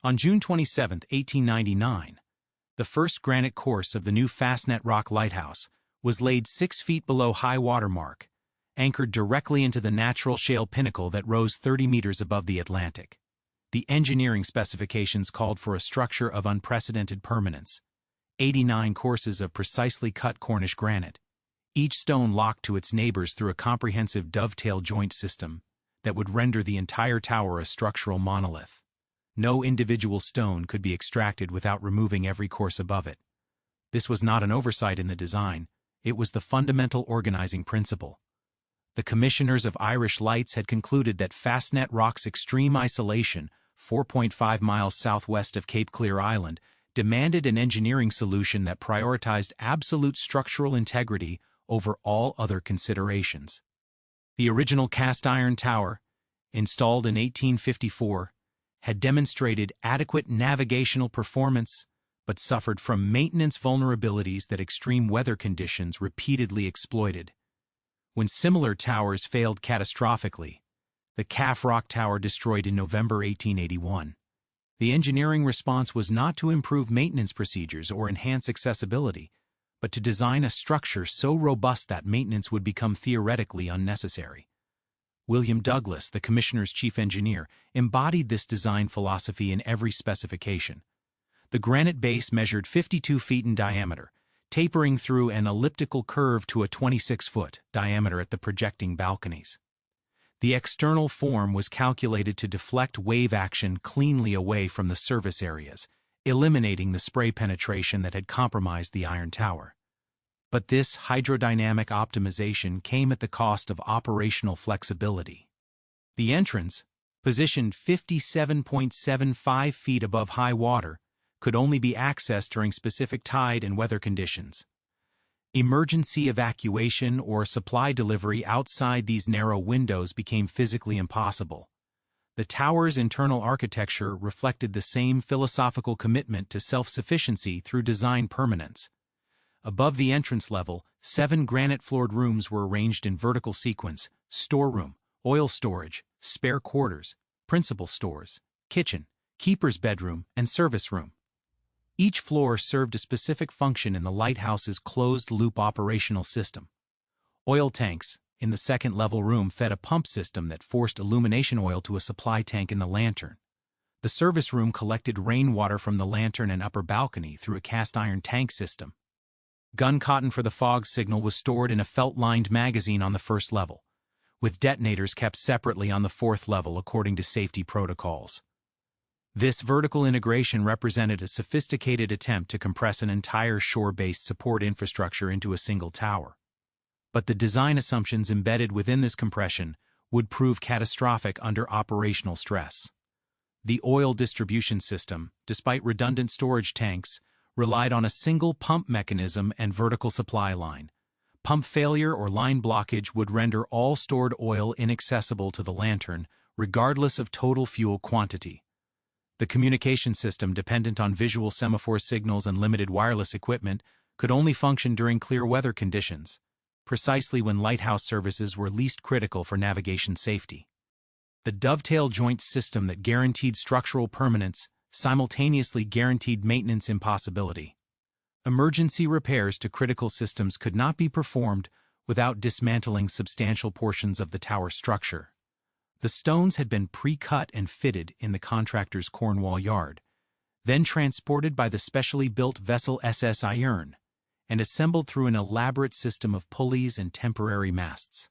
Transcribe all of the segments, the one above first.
On June 27, 1899, the first granite course of the new Fastnet Rock Lighthouse was laid 6 feet below high water mark, anchored directly into the natural shale pinnacle that rose 30 meters above the Atlantic. The engineering specifications called for a structure of unprecedented permanence, 89 courses of precisely cut Cornish granite, each stone locked to its neighbors through a comprehensive dovetail joint system that would render the entire tower a structural monolith. No individual stone could be extracted without removing every course above it. This was not an oversight in the design, it was the fundamental organizing principle. The commissioners of Irish Lights had concluded that Fastnet Rock's extreme isolation, 4.5 miles southwest of Cape Clear Island, demanded an engineering solution that prioritized absolute structural integrity over all other considerations. The original cast-iron tower, installed in 1854, had demonstrated adequate navigational performance, but suffered from maintenance vulnerabilities that extreme weather conditions repeatedly exploited. When similar towers failed catastrophically, the Calf Rock Tower destroyed in November 1881, the engineering response was not to improve maintenance procedures or enhance accessibility, but to design a structure so robust that maintenance would become theoretically unnecessary. William Douglas, the commissioner's chief engineer, embodied this design philosophy in every specification. The granite base measured 52 feet in diameter, tapering through an elliptical curve to a 26-foot diameter at the projecting balconies. The external form was calculated to deflect wave action cleanly away from the service areas, eliminating the spray penetration that had compromised the iron tower. But this hydrodynamic optimization came at the cost of operational flexibility. The entrance, positioned 57.75 feet above high water, could only be accessed during specific tide and weather conditions. Emergency evacuation or supply delivery outside these narrow windows became physically impossible. The tower's internal architecture reflected the same philosophical commitment to self-sufficiency through design permanence. Above the entrance level, 7 granite-floored rooms were arranged in vertical sequence: storeroom, oil storage, spare quarters, principal stores, kitchen, keeper's bedroom, and service room. Each floor served a specific function in the lighthouse's closed-loop operational system. Oil tanks in the second-level room fed a pump system that forced illumination oil to a supply tank in the lantern. The service room collected rainwater from the lantern and upper balcony through a cast-iron tank system. Gun cotton for the fog signal was stored in a felt-lined magazine on the first level, with detonators kept separately on the 4th level according to safety protocols. This vertical integration represented a sophisticated attempt to compress an entire shore-based support infrastructure into a single tower. But the design assumptions embedded within this compression would prove catastrophic under operational stress. The oil distribution system, despite redundant storage tanks, relied on a single pump mechanism and vertical supply line. Pump failure or line blockage would render all stored oil inaccessible to the lantern, regardless of total fuel quantity. The communication system, dependent on visual semaphore signals and limited wireless equipment, could only function during clear weather conditions, precisely when lighthouse services were least critical for navigation safety. The dovetail joint system that guaranteed structural permanence simultaneously guaranteed maintenance impossibility. Emergency repairs to critical systems could not be performed without dismantling substantial portions of the tower structure. The stones had been pre-cut and fitted in the contractor's Cornwall yard, then transported by the specially built vessel SS Iron, and assembled through an elaborate system of pulleys and temporary masts.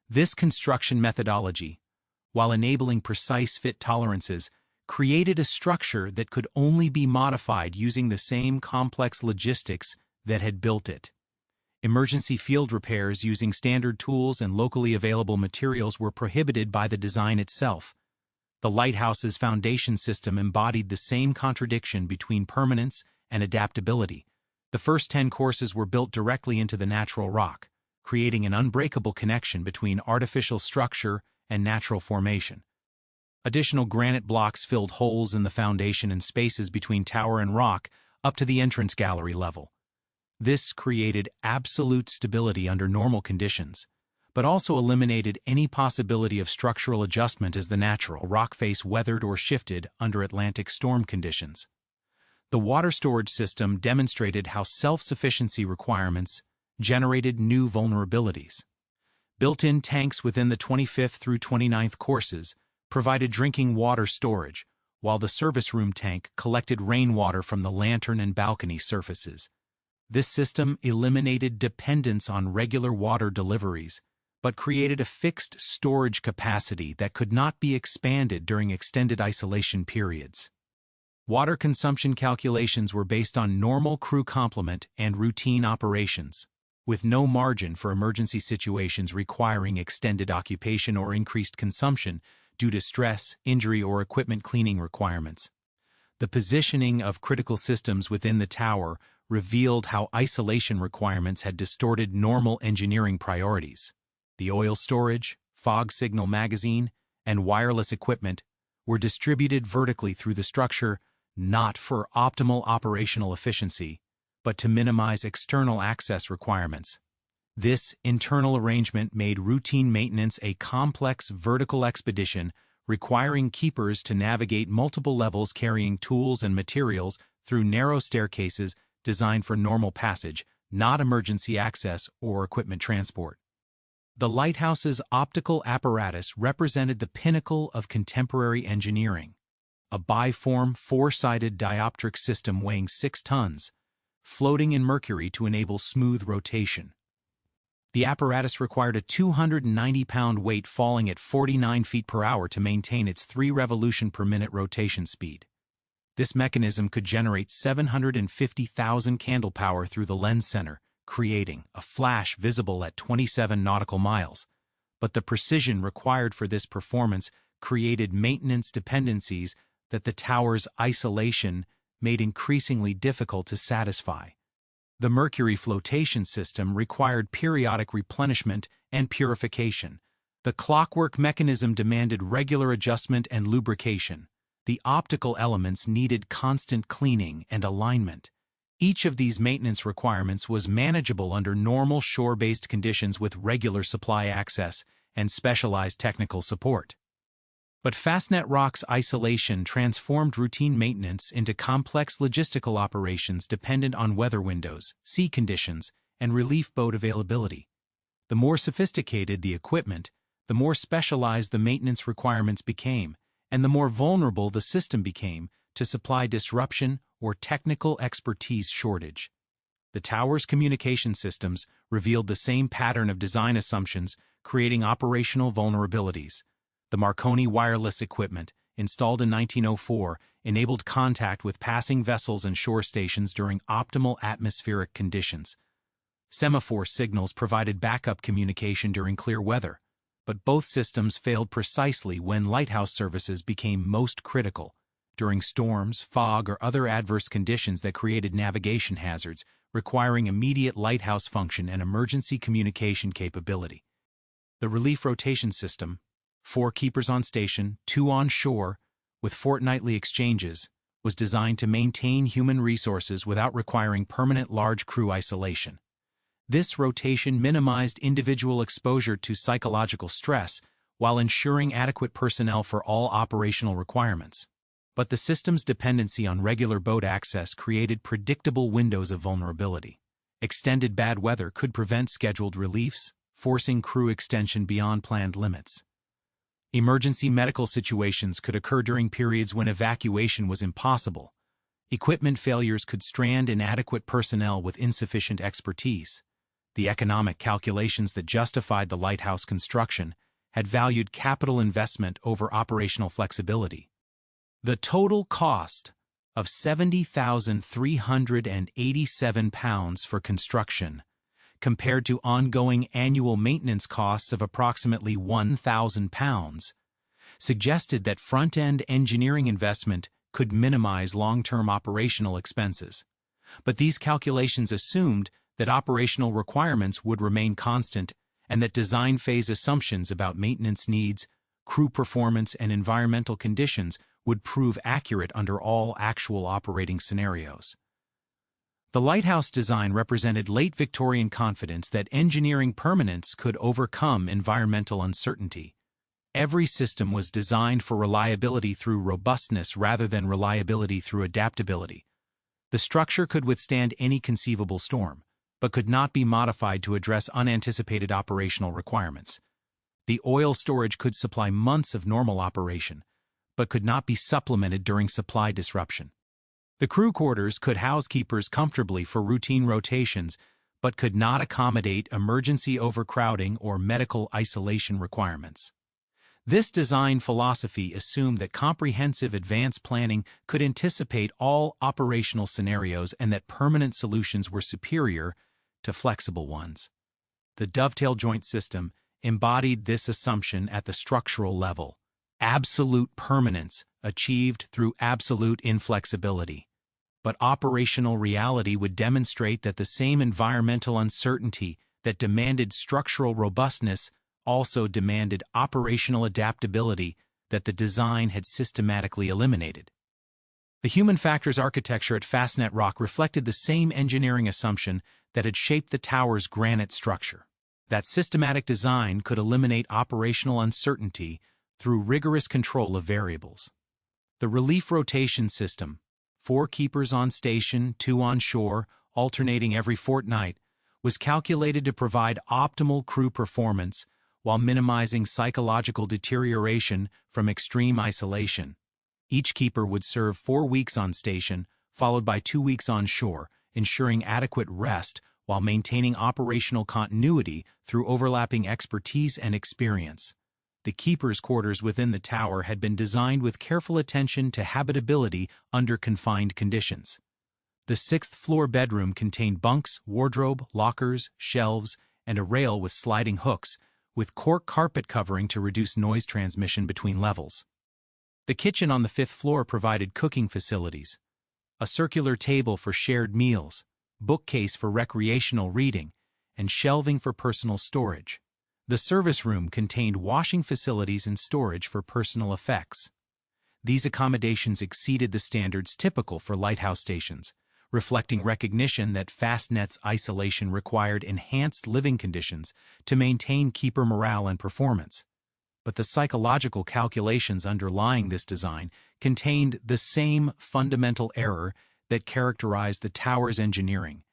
This construction methodology, while enabling precise fit tolerances, created a structure that could only be modified using the same complex logistics that had built it. Emergency field repairs using standard tools and locally available materials were prohibited by the design itself. The lighthouse's foundation system embodied the same contradiction between permanence and adaptability. The first 10 courses were built directly into the natural rock, creating an unbreakable connection between artificial structure and natural formation. Additional granite blocks filled holes in the foundation and spaces between tower and rock up to the entrance gallery level. This created absolute stability under normal conditions, but also eliminated any possibility of structural adjustment as the natural rock face weathered or shifted under Atlantic storm conditions. The water storage system demonstrated how self-sufficiency requirements generated new vulnerabilities. Built-in tanks within the 25th through 29th courses provided drinking water storage, while the service room tank collected rainwater from the lantern and balcony surfaces. This system eliminated dependence on regular water deliveries, but created a fixed storage capacity that could not be expanded during extended isolation periods. Water consumption calculations were based on normal crew complement and routine operations, with no margin for emergency situations requiring extended occupation or increased consumption due to stress, injury, or equipment cleaning requirements. The positioning of critical systems within the tower revealed how isolation requirements had distorted normal engineering priorities. The oil storage, fog signal magazine, and wireless equipment were distributed vertically through the structure, not for optimal operational efficiency, but to minimize external access requirements. This internal arrangement made routine maintenance a complex vertical expedition requiring keepers to navigate multiple levels carrying tools and materials through narrow staircases designed for normal passage, not emergency access or equipment transport. The lighthouse's optical apparatus represented the pinnacle of contemporary engineering, a biform, four-sided dioptric system weighing 6 tons, floating in mercury to enable smooth rotation. The apparatus required a 290-pound weight falling at 49 feet per hour to maintain its 3 revolution per minute rotation speed. This mechanism could generate 750,000 candle power through the lens center, creating a flash visible at 27 nautical miles. But the precision required for this performance created maintenance dependencies that the tower's isolation made increasingly difficult to satisfy. The mercury flotation system required periodic replenishment and purification. The clockwork mechanism demanded regular adjustment and lubrication. The optical elements needed constant cleaning and alignment. Each of these maintenance requirements was manageable under normal shore-based conditions with regular supply access and specialized technical support. But Fastnet Rock's isolation transformed routine maintenance into complex logistical operations dependent on weather windows, sea conditions, and relief boat availability. The more sophisticated the equipment, the more specialized the maintenance requirements became, and the more vulnerable the system became to supply disruption or technical expertise shortage. The tower's communication systems revealed the same pattern of design assumptions, creating operational vulnerabilities. The Marconi wireless equipment, installed in 1904, enabled contact with passing vessels and shore stations during optimal atmospheric conditions. Semaphore signals provided backup communication during clear weather, but both systems failed precisely when lighthouse services became most critical, during storms, fog, or other adverse conditions that created navigation hazards, requiring immediate lighthouse function and emergency communication capability. The relief rotation system, 4 keepers on station, 2 on shore, with fortnightly exchanges, was designed to maintain human resources without requiring permanent large crew isolation. This rotation minimized individual exposure to psychological stress while ensuring adequate personnel for all operational requirements. But the system's dependency on regular boat access created predictable windows of vulnerability. Extended bad weather could prevent scheduled reliefs, forcing crew extension beyond planned limits. Emergency medical situations could occur during periods when evacuation was impossible. Equipment failures could strand inadequate personnel with insufficient expertise. The economic calculations that justified the lighthouse construction had valued capital investment over operational flexibility. The total cost of £70,387 for construction, compared to ongoing annual maintenance costs of approximately £1,000, suggested that front-end engineering investment could minimize long-term operational expenses. But these calculations assumed that operational requirements would remain constant and that design phase assumptions about maintenance needs, crew performance, and environmental conditions would prove accurate under all actual operating scenarios. The lighthouse design represented late Victorian confidence that engineering permanence could overcome environmental uncertainty. Every system was designed for reliability through robustness rather than reliability through adaptability. The structure could withstand any conceivable storm, but could not be modified to address unanticipated operational requirements. The oil storage could supply months of normal operation, but could not be supplemented during supply disruption. The crew quarters could house keepers comfortably for routine rotations, but could not accommodate emergency overcrowding or medical isolation requirements. This design philosophy assumed that comprehensive advanced planning could anticipate all operational scenarios and that permanent solutions were superior to flexible ones. The dovetail joint system embodied this assumption at the structural level. Absolute permanence achieved through absolute inflexibility. But operational reality would demonstrate that the same environmental uncertainty that demanded structural robustness also demanded operational adaptability that the design had systematically eliminated. The human factors architecture at Fastnet Rock reflected the same engineering assumption that had shaped the tower's granite structure. That systematic design could eliminate operational uncertainty through rigorous control of variables. The relief rotation system, 4 keepers on station, 2 on shore, alternating every fortnight, was calculated to provide optimal crew performance while minimizing psychological deterioration from extreme isolation. Each keeper would serve 4 weeks on station, followed by 2 weeks on shore, ensuring adequate rest while maintaining operational continuity through overlapping expertise and experience. The keepers' quarters within the tower had been designed with careful attention to habitability under confined conditions. The 6th-floor bedroom contained bunks, wardrobe, lockers, shelves, and a rail with sliding hooks, with cork carpet covering to reduce noise transmission between levels. The kitchen on the 5th floor provided cooking facilities, a circular table for shared meals, bookcase for recreational reading, and shelving for personal storage. The service room contained washing facilities and storage for personal effects. These accommodations exceeded the standards typical for lighthouse stations, reflecting recognition that Fastnet's isolation required enhanced living conditions to maintain keeper morale and performance. But the psychological calculations underlying this design contained the same fundamental error that characterized the tower's engineering: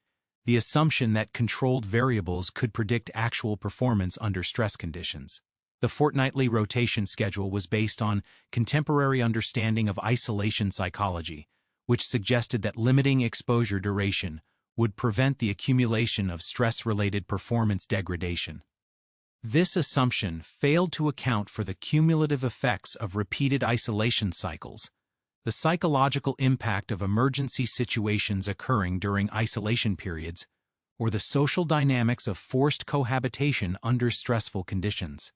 the assumption that controlled variables could predict actual performance under stress conditions. The fortnightly rotation schedule was based on contemporary understanding of isolation psychology, which suggested that limiting exposure duration would prevent the accumulation of stress-related performance degradation. This assumption failed to account for the cumulative effects of repeated isolation cycles, the psychological impact of emergency situations occurring during isolation periods, or the social dynamics of forced cohabitation under stressful conditions.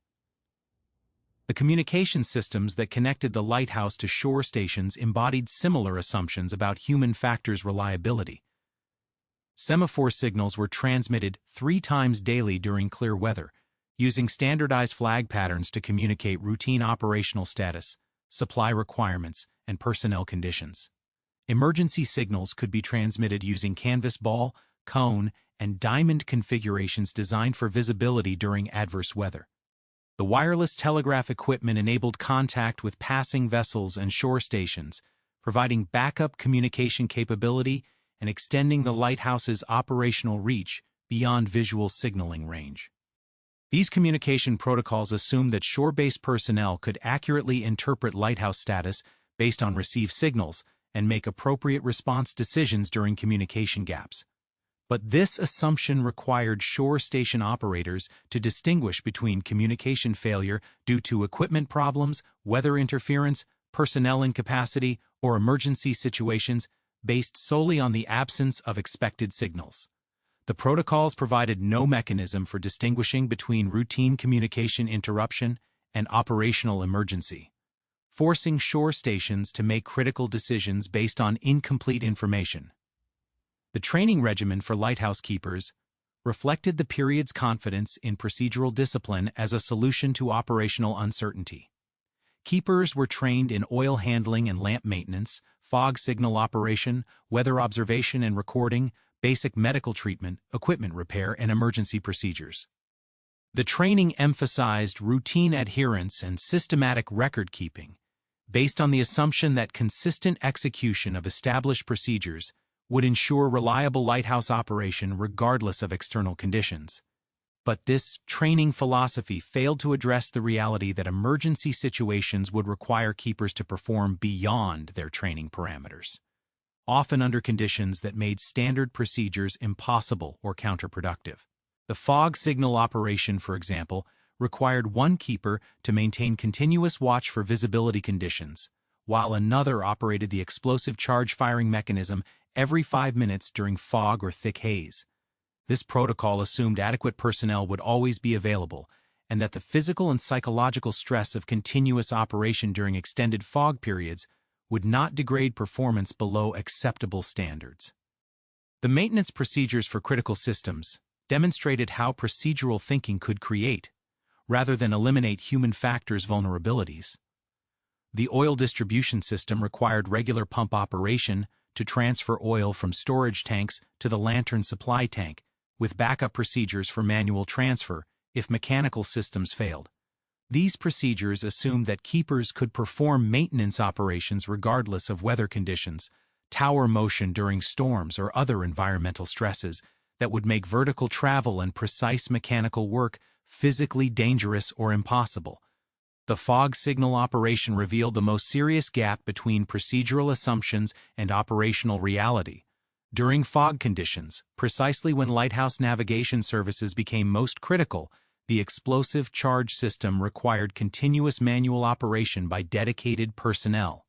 The communication systems that connected the lighthouse to shore stations embodied similar assumptions about human factors reliability. Semaphore signals were transmitted 3 times daily during clear weather, using standardized flag patterns to communicate routine operational status, supply requirements, and personnel conditions. Emergency signals could be transmitted using canvas ball, cone, and diamond configurations designed for visibility during adverse weather. The wireless telegraph equipment enabled contact with passing vessels and shore stations, providing backup communication capability and extending the lighthouse's operational reach beyond visual signaling range. These communication protocols assumed that shore-based personnel could accurately interpret lighthouse status based on received signals and make appropriate response decisions during communication gaps. But this assumption required shore station operators to distinguish between communication failure due to equipment problems, weather interference, personnel incapacity, or emergency situations based solely on the absence of expected signals. The protocols provided no mechanism for distinguishing between routine communication interruption and operational emergency, forcing shore stations to make critical decisions based on incomplete information. The training regimen for lighthouse keepers reflected the period's confidence in procedural discipline as a solution to operational uncertainty. Keepers were trained in oil handling and lamp maintenance, fog signal operation, weather observation and recording, basic medical treatment, equipment repair, and emergency procedures. The training emphasized routine adherence and systematic record-keeping, based on the assumption that consistent execution of established procedures would ensure reliable lighthouse operation regardless of external conditions. But this training philosophy failed to address the reality that emergency situations would require keepers to perform beyond their training parameters, often under conditions that made standard procedures impossible or counterproductive. The fog signal operation, for example, required one keeper to maintain continuous watch for visibility conditions, while another operated the explosive charge firing mechanism every 5 minutes during fog or thick haze. This protocol assumed adequate personnel would always be available, and that the physical and psychological stress of continuous operation during extended fog periods would not degrade performance below acceptable standards. The maintenance procedures for critical systems demonstrated how procedural thinking could create, rather than eliminate human factors' vulnerabilities. The oil distribution system required regular pump operation to transfer oil from storage tanks to the lantern supply tank, with backup procedures for manual transfer if mechanical systems failed. These procedures assumed that keepers could perform maintenance operations regardless of weather conditions, tower motion during storms, or other environmental stresses that would make vertical travel and precise mechanical work physically dangerous or impossible. The fog signal operation revealed the most serious gap between procedural assumptions and operational reality. During fog conditions, precisely when lighthouse navigation services became most critical, the explosive charge system required continuous manual operation by dedicated personnel.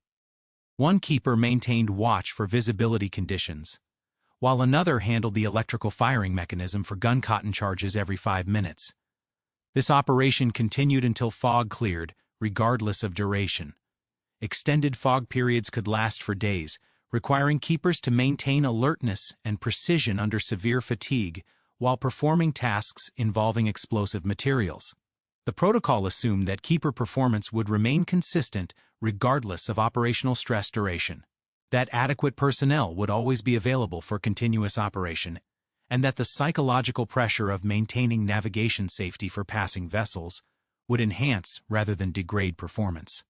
One keeper maintained watch for visibility conditions, while another handled the electrical firing mechanism for gun cotton charges every 5 minutes. This operation continued until fog cleared, regardless of duration. Extended fog periods could last for days, requiring keepers to maintain alertness and precision under severe fatigue while performing tasks involving explosive materials. The protocol assumed that keeper performance would remain consistent regardless of operational stress duration, that adequate personnel would always be available for continuous operation, and that the psychological pressure of maintaining navigation safety for passing vessels would enhance rather than degrade performance.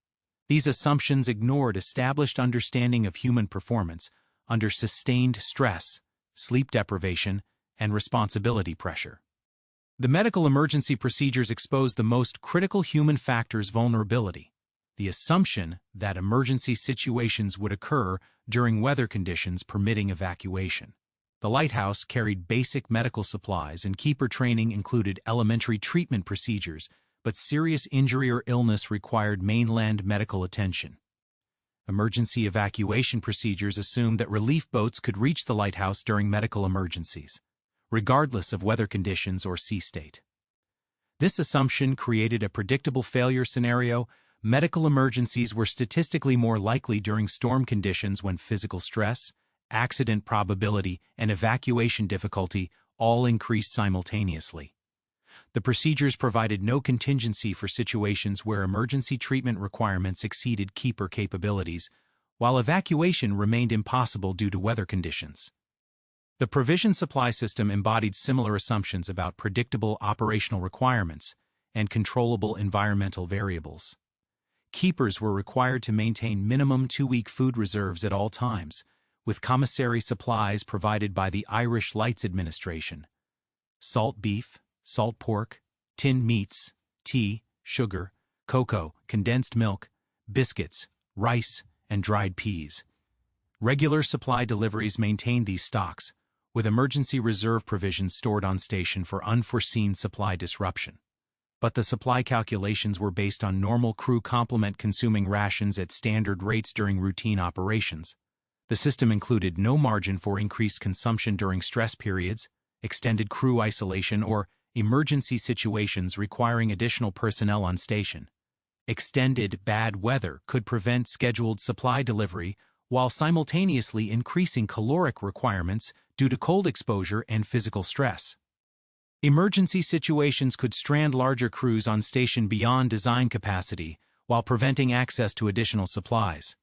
These assumptions ignored established understanding of human performance under sustained stress, sleep deprivation, and responsibility pressure. The medical emergency procedures exposed the most critical human factor's vulnerability, the assumption that emergency situations would occur during weather conditions permitting evacuation. The lighthouse carried basic medical supplies, and keeper training included elementary treatment procedures, but serious injury or illness required mainland medical attention. Emergency evacuation procedures assumed that relief boats could reach the lighthouse during medical emergencies, regardless of weather conditions or sea state. This assumption created a predictable failure scenario. Medical emergencies were statistically more likely during storm conditions when physical stress, accident probability, and evacuation difficulty all increased simultaneously. The procedures provided no contingency for situations where emergency treatment requirements exceeded keeper capabilities, while evacuation remained impossible due to weather conditions. The provision supply system embodied similar assumptions about predictable operational requirements and controllable environmental variables. Keepers were required to maintain minimum 2-week food reserves at all times, with commissary supplies provided by the Irish Lights Administration. Salt beef, salt pork, tinned meats, tea, sugar, cocoa, condensed milk, biscuits, rice, and dried peas. Regular supply deliveries maintained these stocks, with emergency reserve provisions stored on station for unforeseen supply disruption. But the supply calculations were based on normal crew complement consuming rations at standard rates during routine operations. The system included no margin for increased consumption during stress periods, extended crew isolation, or emergency situations requiring additional personnel on station. Extended bad weather could prevent scheduled supply delivery while simultaneously increasing caloric requirements due to cold exposure and physical stress. Emergency situations could strand larger crews on station beyond design capacity while preventing access to additional supplies.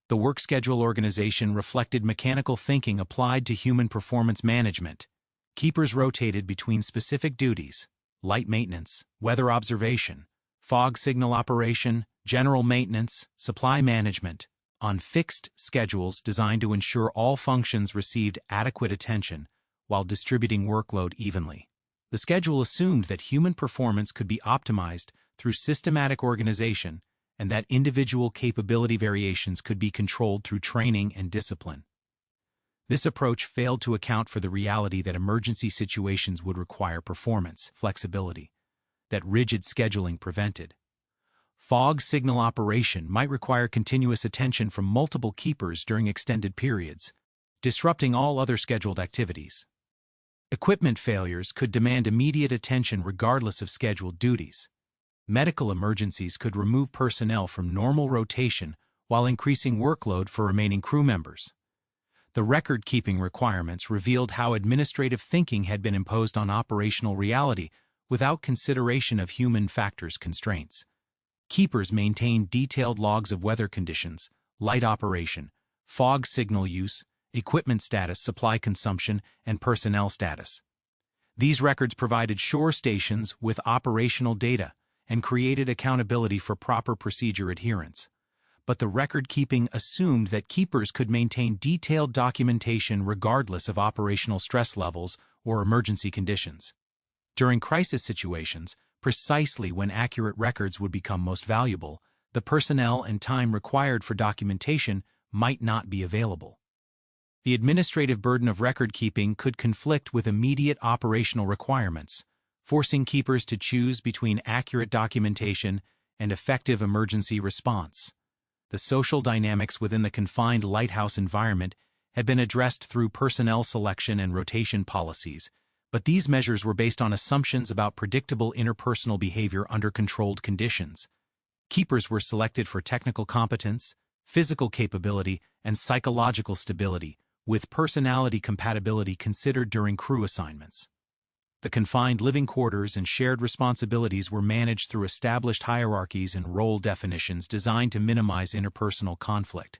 The work schedule organization reflected mechanical thinking applied to human performance management. Keepers rotated between specific duties: light maintenance, weather observation, fog signal operation, general maintenance, supply management, on fixed schedules designed to ensure all functions received adequate attention while distributing workload evenly. The schedule assumed that human performance could be optimized through systematic organization and that individual capability variations could be controlled through training and discipline. This approach failed to account for the reality that emergency situations would require performance flexibility that rigid scheduling prevented. Fog signal operation might require continuous attention from multiple keepers during extended periods, disrupting all other scheduled activities. Equipment failures could demand immediate attention regardless of scheduled duties. Medical emergencies could remove personnel from normal rotation while increasing workload for remaining crew members. The record-keeping requirements revealed how administrative thinking had been imposed on operational reality without consideration of human factors constraints. Keepers maintained detailed logs of weather conditions, light operation, fog signal use, equipment status, supply consumption, and personnel status. These records provided shore stations with operational data and created accountability for proper procedure adherence. But the record-keeping assumed that keepers could maintain detailed documentation regardless of operational stress levels or emergency conditions. During crisis situations, precisely when accurate records would become most valuable, the personnel and time required for documentation might not be available. The administrative burden of record-keeping could conflict with immediate operational requirements, forcing keepers to choose between accurate documentation and effective emergency response. The social dynamics within the confined lighthouse environment had been addressed through personnel selection and rotation policies, but these measures were based on assumptions about predictable interpersonal behavior under controlled conditions. Keepers were selected for technical competence, physical capability, and psychological stability, with personality compatibility considered during crew assignments. The confined living quarters and shared responsibilities were managed through established hierarchies and role definitions designed to minimize interpersonal conflict.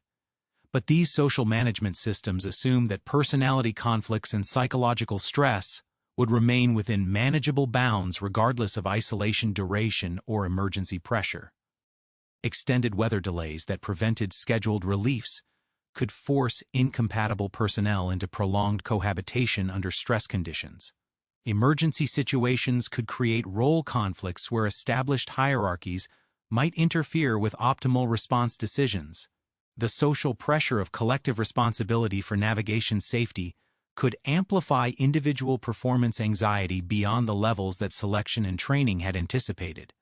But these social management systems assumed that personality conflicts and psychological stress would remain within manageable bounds regardless of isolation duration or emergency pressure. Extended weather delays that prevented scheduled reliefs could force incompatible personnel into prolonged cohabitation under stress conditions. Emergency situations could create role conflicts where established hierarchies might interfere with optimal response decisions. The social pressure of collective responsibility for navigation safety could amplify individual performance anxiety beyond the levels that selection and training had anticipated.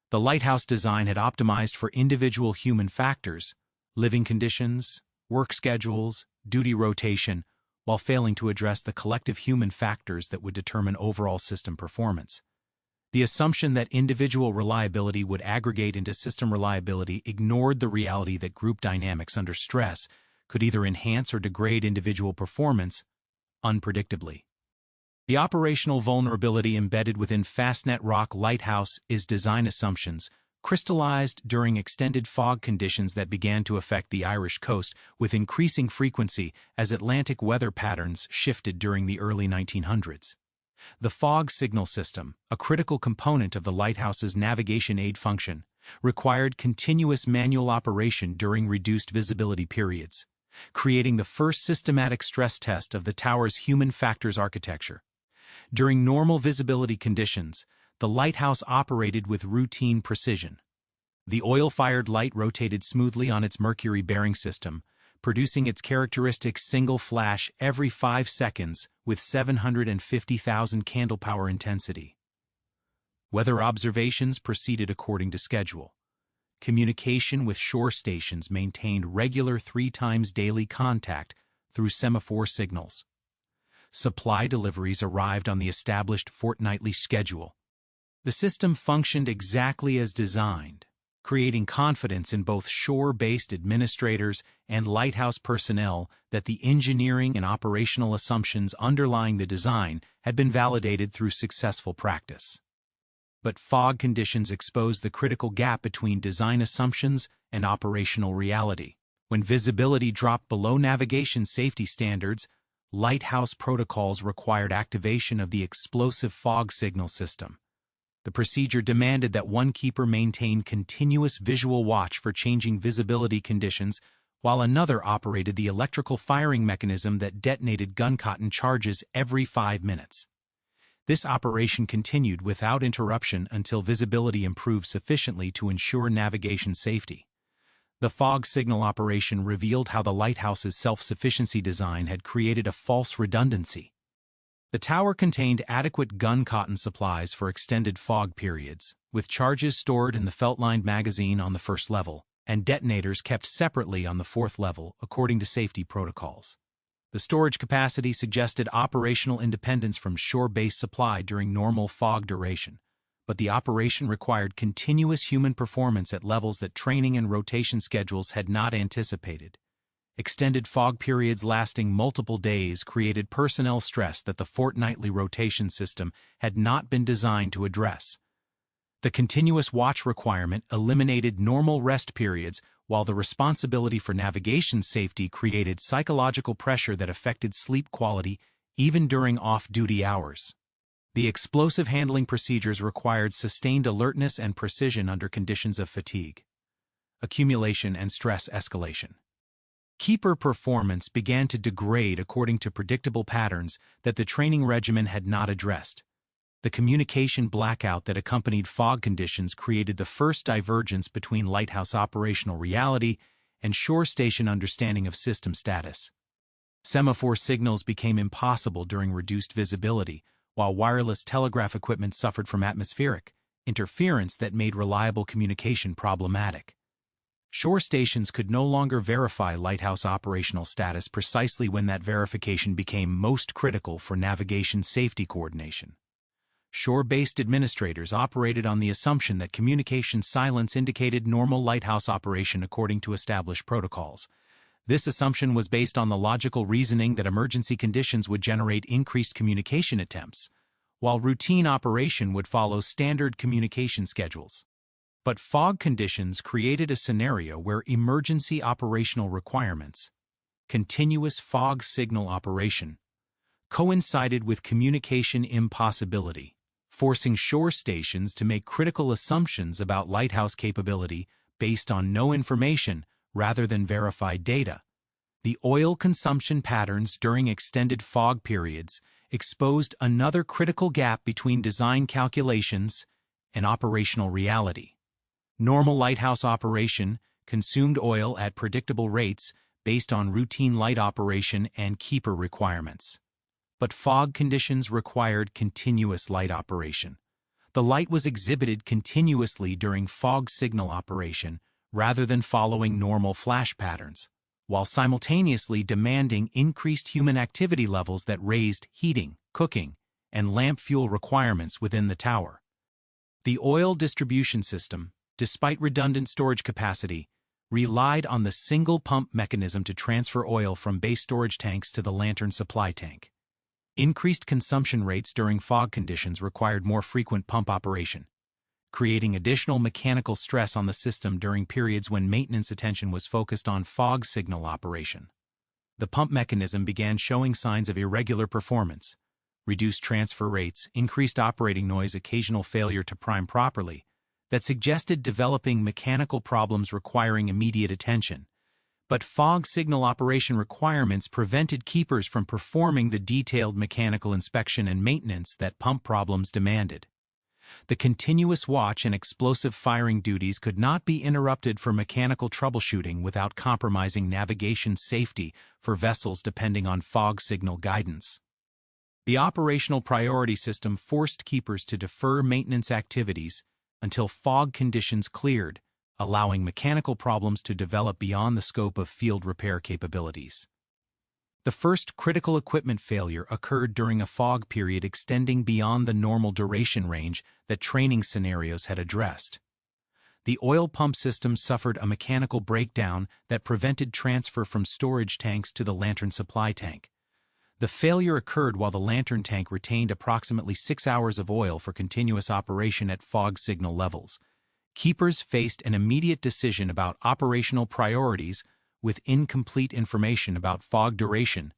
The lighthouse design had optimized for individual human factors, living conditions, work schedules, duty rotation, while failing to address the collective human factors that would determine overall system performance. The assumption that individual reliability would aggregate into system reliability ignored the reality that group dynamics under stress could either enhance or degrade individual performance unpredictably. The operational vulnerability embedded within Fastnet Rock Lighthouse is design assumptions crystallized during extended fog conditions that began to affect the Irish coast with increasing frequency as Atlantic weather patterns shifted during the early 1900s. The fog signal system, a critical component of the lighthouse's navigation aid function, required continuous manual operation during reduced visibility periods, creating the first systematic stress test of the tower's human factors architecture. During normal visibility conditions, the lighthouse operated with routine precision. The oil-fired light rotated smoothly on its mercury bearing system, producing its characteristic single flash every 5 seconds with 750,000 candle power intensity. Weather observations proceeded according to schedule. Communication with shore stations maintained regular 3 times daily contact through semaphore signals. Supply deliveries arrived on the established fortnightly schedule. The system functioned exactly as designed, creating confidence in both shore-based administrators and lighthouse personnel that the engineering and operational assumptions underlying the design had been validated through successful practice. But fog conditions exposed the critical gap between design assumptions and operational reality. When visibility dropped below navigation safety standards, lighthouse protocols required activation of the explosive fog signal system. The procedure demanded that one keeper maintain continuous visual watch for changing visibility conditions, while another operated the electrical firing mechanism that detonated gun cotton charges every 5 minutes. This operation continued without interruption until visibility improved sufficiently to ensure navigation safety. The fog signal operation revealed how the lighthouse's self-sufficiency design had created a false redundancy. The tower contained adequate gun cotton supplies for extended fog periods, with charges stored in the felt-lined magazine on the first level, and detonators kept separately on the fourth level according to safety protocols. The storage capacity suggested operational independence from shore-based supply during normal fog duration, but the operation required continuous human performance at levels that training and rotation schedules had not anticipated. Extended fog periods lasting multiple days created personnel stress that the fortnightly rotation system had not been designed to address. The continuous watch requirement eliminated normal rest periods, while the responsibility for navigation safety created psychological pressure that affected sleep quality even during off-duty hours. The explosive handling procedures required sustained alertness and precision under conditions of fatigue, accumulation, and stress escalation. Keeper performance began to degrade according to predictable patterns that the training regimen had not addressed. The communication blackout that accompanied fog conditions created the first divergence between lighthouse operational reality and shore station understanding of system status. Semaphore signals became impossible during reduced visibility, while wireless telegraph equipment suffered from atmospheric interference that made reliable communication problematic. Shore stations could no longer verify lighthouse operational status precisely when that verification became most critical for navigation safety coordination. Shore-based administrators operated on the assumption that communication silence indicated normal lighthouse operation according to established protocols. This assumption was based on the logical reasoning that emergency conditions would generate increased communication attempts, while routine operation would follow standard communication schedules. But fog conditions created a scenario where emergency operational requirements, continuous fog signal operation, coincided with communication impossibility, forcing shore stations to make critical assumptions about lighthouse capability based on no information rather than verified data. The oil consumption patterns during extended fog periods exposed another critical gap between design calculations and operational reality. Normal lighthouse operation consumed oil at predictable rates based on routine light operation and keeper requirements. But fog conditions required continuous light operation. The light was exhibited continuously during fog signal operation rather than following normal flash patterns, while simultaneously demanding increased human activity levels that raised heating, cooking, and lamp fuel requirements within the tower. The oil distribution system, despite redundant storage capacity, relied on the single pump mechanism to transfer oil from base storage tanks to the lantern supply tank. Increased consumption rates during fog conditions required more frequent pump operation, creating additional mechanical stress on the system during periods when maintenance attention was focused on fog signal operation. The pump mechanism began showing signs of irregular performance, reduced transfer rates, increased operating noise, occasional failure to prime properly, that suggested developing mechanical problems requiring immediate attention. But fog signal operation requirements prevented keepers from performing the detailed mechanical inspection and maintenance that pump problems demanded. The continuous watch and explosive firing duties could not be interrupted for mechanical troubleshooting without compromising navigation safety for vessels depending on fog signal guidance. The operational priority system forced keepers to defer maintenance activities until fog conditions cleared, allowing mechanical problems to develop beyond the scope of field repair capabilities. The first critical equipment failure occurred during a fog period extending beyond the normal duration range that training scenarios had addressed. The oil pump system suffered a mechanical breakdown that prevented transfer from storage tanks to the lantern supply tank. The failure occurred while the lantern tank retained approximately 6 hours of oil for continuous operation at fog signal levels. Keepers faced an immediate decision about operational priorities with incomplete information about fog duration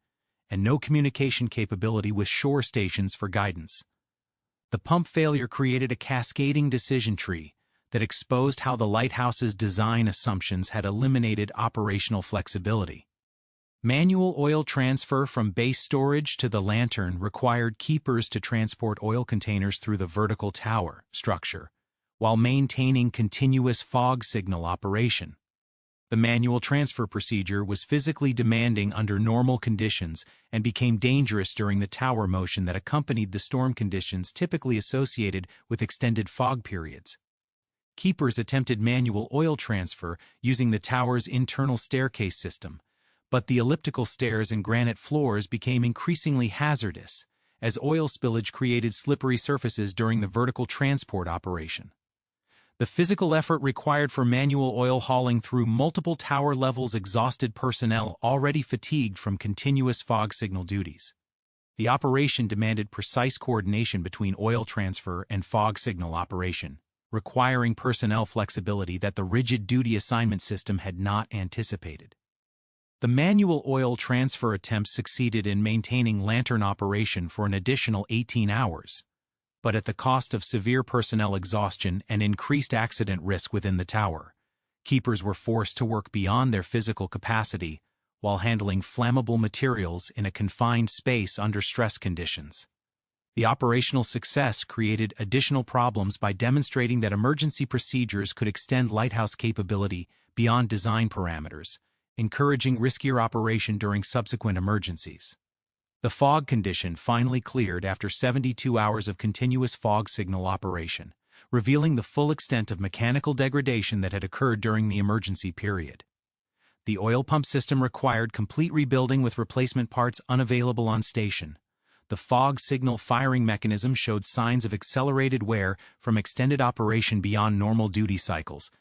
and no communication capability with shore stations for guidance. The pump failure created a cascading decision tree that exposed how the lighthouse's design assumptions had eliminated operational flexibility. Manual oil transfer from base storage to the lantern required keepers to transport oil containers through the vertical tower structure, while maintaining continuous fog signal operation. The manual transfer procedure was physically demanding under normal conditions and became dangerous during the tower motion that accompanied the storm conditions typically associated with extended fog periods. Keepers attempted manual oil transfer using the tower's internal staircase system, but the elliptical stairs and granite floors became increasingly hazardous as oil spillage created slippery surfaces during the vertical transport operation. The physical effort required for manual oil hauling through multiple tower levels exhausted personnel already fatigued from continuous fog signal duties. The operation demanded precise coordination between oil transfer and fog signal operation, requiring personnel flexibility that the rigid duty assignment system had not anticipated. The manual oil transfer attempts succeeded in maintaining lantern operation for an additional 18 hours, but at the cost of severe personnel exhaustion and increased accident risk within the tower. Keepers were forced to work beyond their physical capacity while handling flammable materials in a confined space under stress conditions. The operational success created additional problems by demonstrating that emergency procedures could extend lighthouse capability beyond design parameters, encouraging riskier operation during subsequent emergencies. The fog condition finally cleared after 72 hours of continuous fog signal operation, revealing the full extent of mechanical degradation that had occurred during the emergency period. The oil pump system required complete rebuilding with replacement parts unavailable on station. The fog signal firing mechanism showed signs of accelerated wear from extended operation beyond normal duty cycles.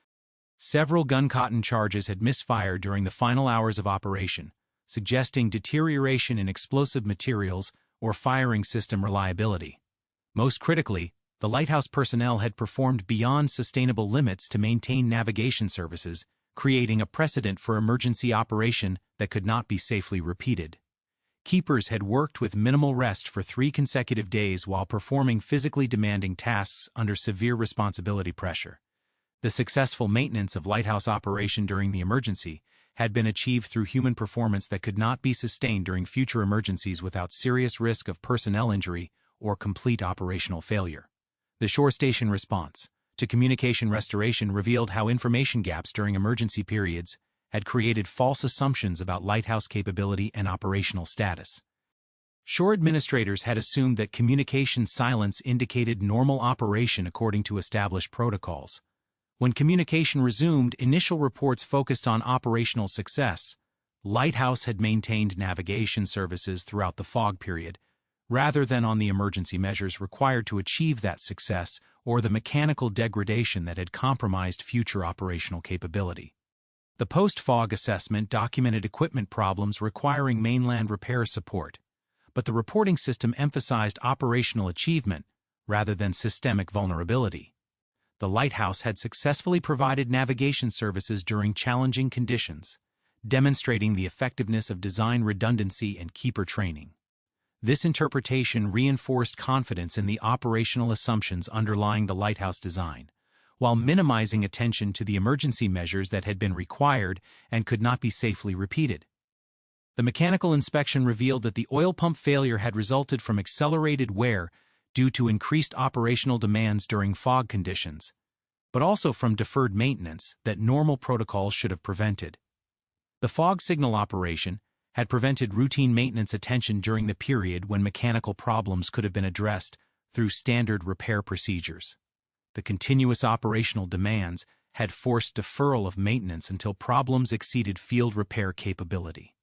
Several gun cotton charges had misfired during the final hours of operation, suggesting deterioration in explosive materials or firing system reliability. Most critically, the lighthouse personnel had performed beyond sustainable limits to maintain navigation services, creating a precedent for emergency operation that could not be safely repeated. Keepers had worked with minimal rest for 3 consecutive days while performing physically demanding tasks under severe responsibility pressure. The successful maintenance of lighthouse operation during the emergency had been achieved through human performance that could not be sustained during future emergencies without serious risk of personnel injury or complete operational failure. The shore station response to communication restoration revealed how information gaps during emergency periods had created false assumptions about lighthouse capability and operational status. Shore administrators had assumed that communication silence indicated normal operation according to established protocols. When communication resumed, initial reports focused on operational success. Lighthouse had maintained navigation services throughout the fog period, rather than on the emergency measures required to achieve that success or the mechanical degradation that had compromised future operational capability. The post-fog assessment documented equipment problems requiring mainland repair support, but the reporting system emphasized operational achievement rather than systemic vulnerability. The lighthouse had successfully provided navigation services during challenging conditions, demonstrating the effectiveness of design redundancy and keeper training. This interpretation reinforced confidence in the operational assumptions underlying the lighthouse design, while minimizing attention to the emergency measures that had been required and could not be safely repeated. The mechanical inspection revealed that the oil pump failure had resulted from accelerated wear due to increased operational demands during fog conditions, but also from deferred maintenance that normal protocols should have prevented. The fog signal operation had prevented routine maintenance attention during the period when mechanical problems could have been addressed through standard repair procedures. The continuous operational demands had forced deferral of maintenance until problems exceeded field repair capability.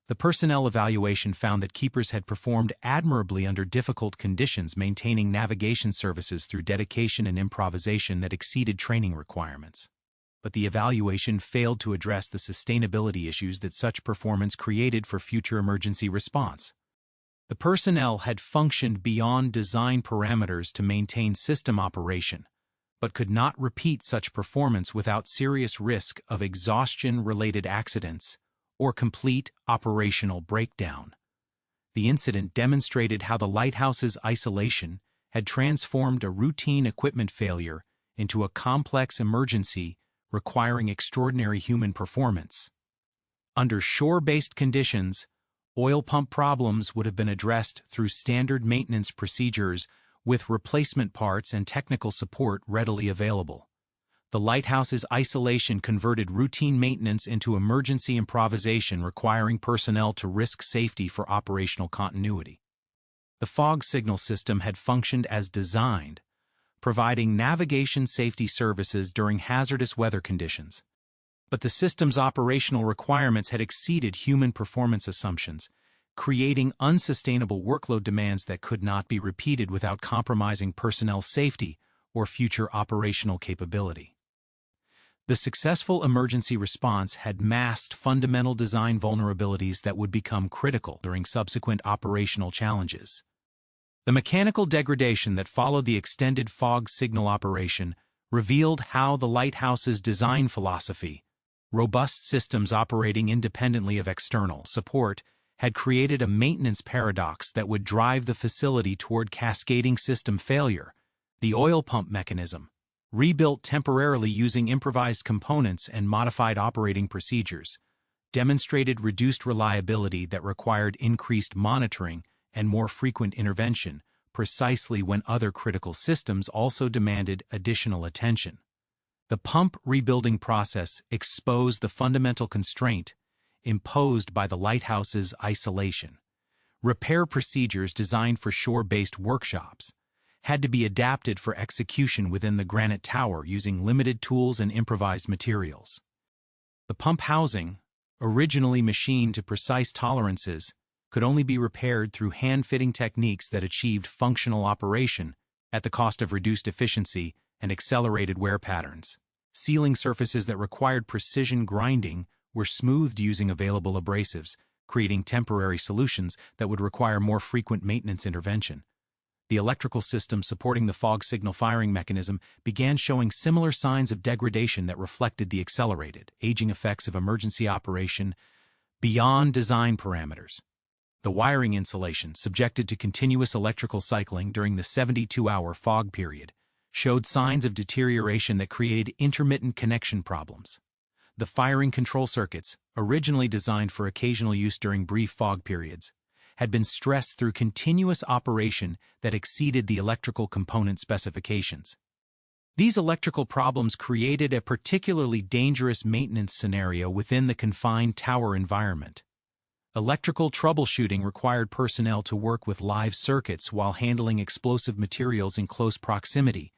The personnel evaluation found that keepers had performed admirably under difficult conditions, maintaining navigation services through dedication and improvisation that exceeded training requirements. But the evaluation failed to address the sustainability issues that such performance created for future emergency response. The personnel had functioned beyond design parameters to maintain system operation, but could not repeat such performance without serious risk of exhaustion-related accidents or complete operational breakdown. The incident demonstrated how the lighthouse's isolation had transformed a routine equipment failure into a complex emergency requiring extraordinary human performance. Under shore-based conditions, oil pump problems would have been addressed through standard maintenance procedures with replacement parts and technical support readily available. The lighthouse's isolation converted routine maintenance into emergency improvisation requiring personnel to risk safety for operational continuity. The fog signal system had functioned as designed, providing navigation safety services during hazardous weather conditions. But the system's operational requirements had exceeded human performance assumptions, creating unsustainable workload demands that could not be repeated without compromising personnel safety or future operational capability. The successful emergency response had masked fundamental design vulnerabilities that would become critical during subsequent operational challenges. The mechanical degradation that followed the extended fog signal operation revealed how the lighthouse's design philosophy, robust systems operating independently of external support, had created a maintenance paradox that would drive the facility toward cascading system failure. The oil pump mechanism, rebuilt temporarily using improvised components and modified operating procedures, demonstrated reduced reliability that required increased monitoring and more frequent intervention, precisely when other critical systems also demanded additional attention. The pump rebuilding process exposed the fundamental constraint imposed by the lighthouse's isolation. Repair procedures designed for shore-based workshops had to be adapted for execution within the granite tower using limited tools and improvised materials. The pump housing, originally machined to precise tolerances, could only be repaired through hand-fitting techniques that achieved functional operation at the cost of reduced efficiency and accelerated wear patterns. Sealing surfaces that required precision grinding were smoothed using available abrasives, creating temporary solutions that would require more frequent maintenance intervention. The electrical system supporting the fog signal firing mechanism began showing similar signs of degradation that reflected the accelerated, aging effects of emergency operation beyond design parameters. The wiring insulation, subjected to continuous electrical cycling during the 72-hour fog period, showed signs of deterioration that created intermittent connection problems. The firing control circuits, originally designed for occasional use during brief fog periods, had been stressed through continuous operation that exceeded the electrical component specifications. These electrical problems created a particularly dangerous maintenance scenario within the confined tower environment. Electrical troubleshooting required personnel to work with live circuits while handling explosive materials in close proximity.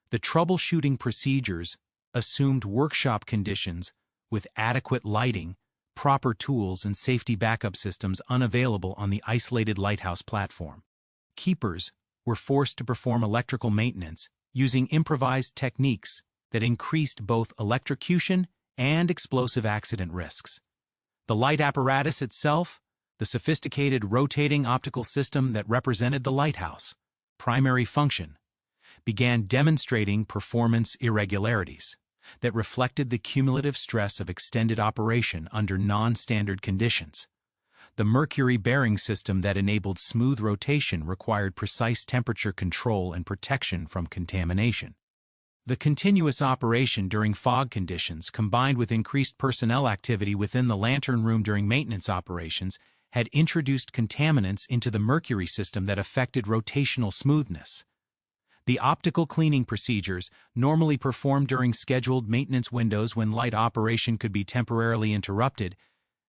The troubleshooting procedures assumed workshop conditions with adequate lighting, proper tools, and safety backup systems unavailable on the isolated lighthouse platform. Keepers were forced to perform electrical maintenance using improvised techniques that increased both electrocution and explosive accident risks. The light apparatus itself, the sophisticated rotating optical system that represented the lighthouse primary function, began demonstrating performance irregularities that reflected the cumulative stress of extended operation under non-standard conditions. The mercury bearing system that enabled smooth rotation required precise temperature control and protection from contamination. The continuous operation during fog conditions, combined with increased personnel activity within the lantern room during maintenance operations, had introduced contaminants into the mercury system that affected rotational smoothness. The optical cleaning procedures, normally performed during scheduled maintenance windows when light operation could be temporarily interrupted,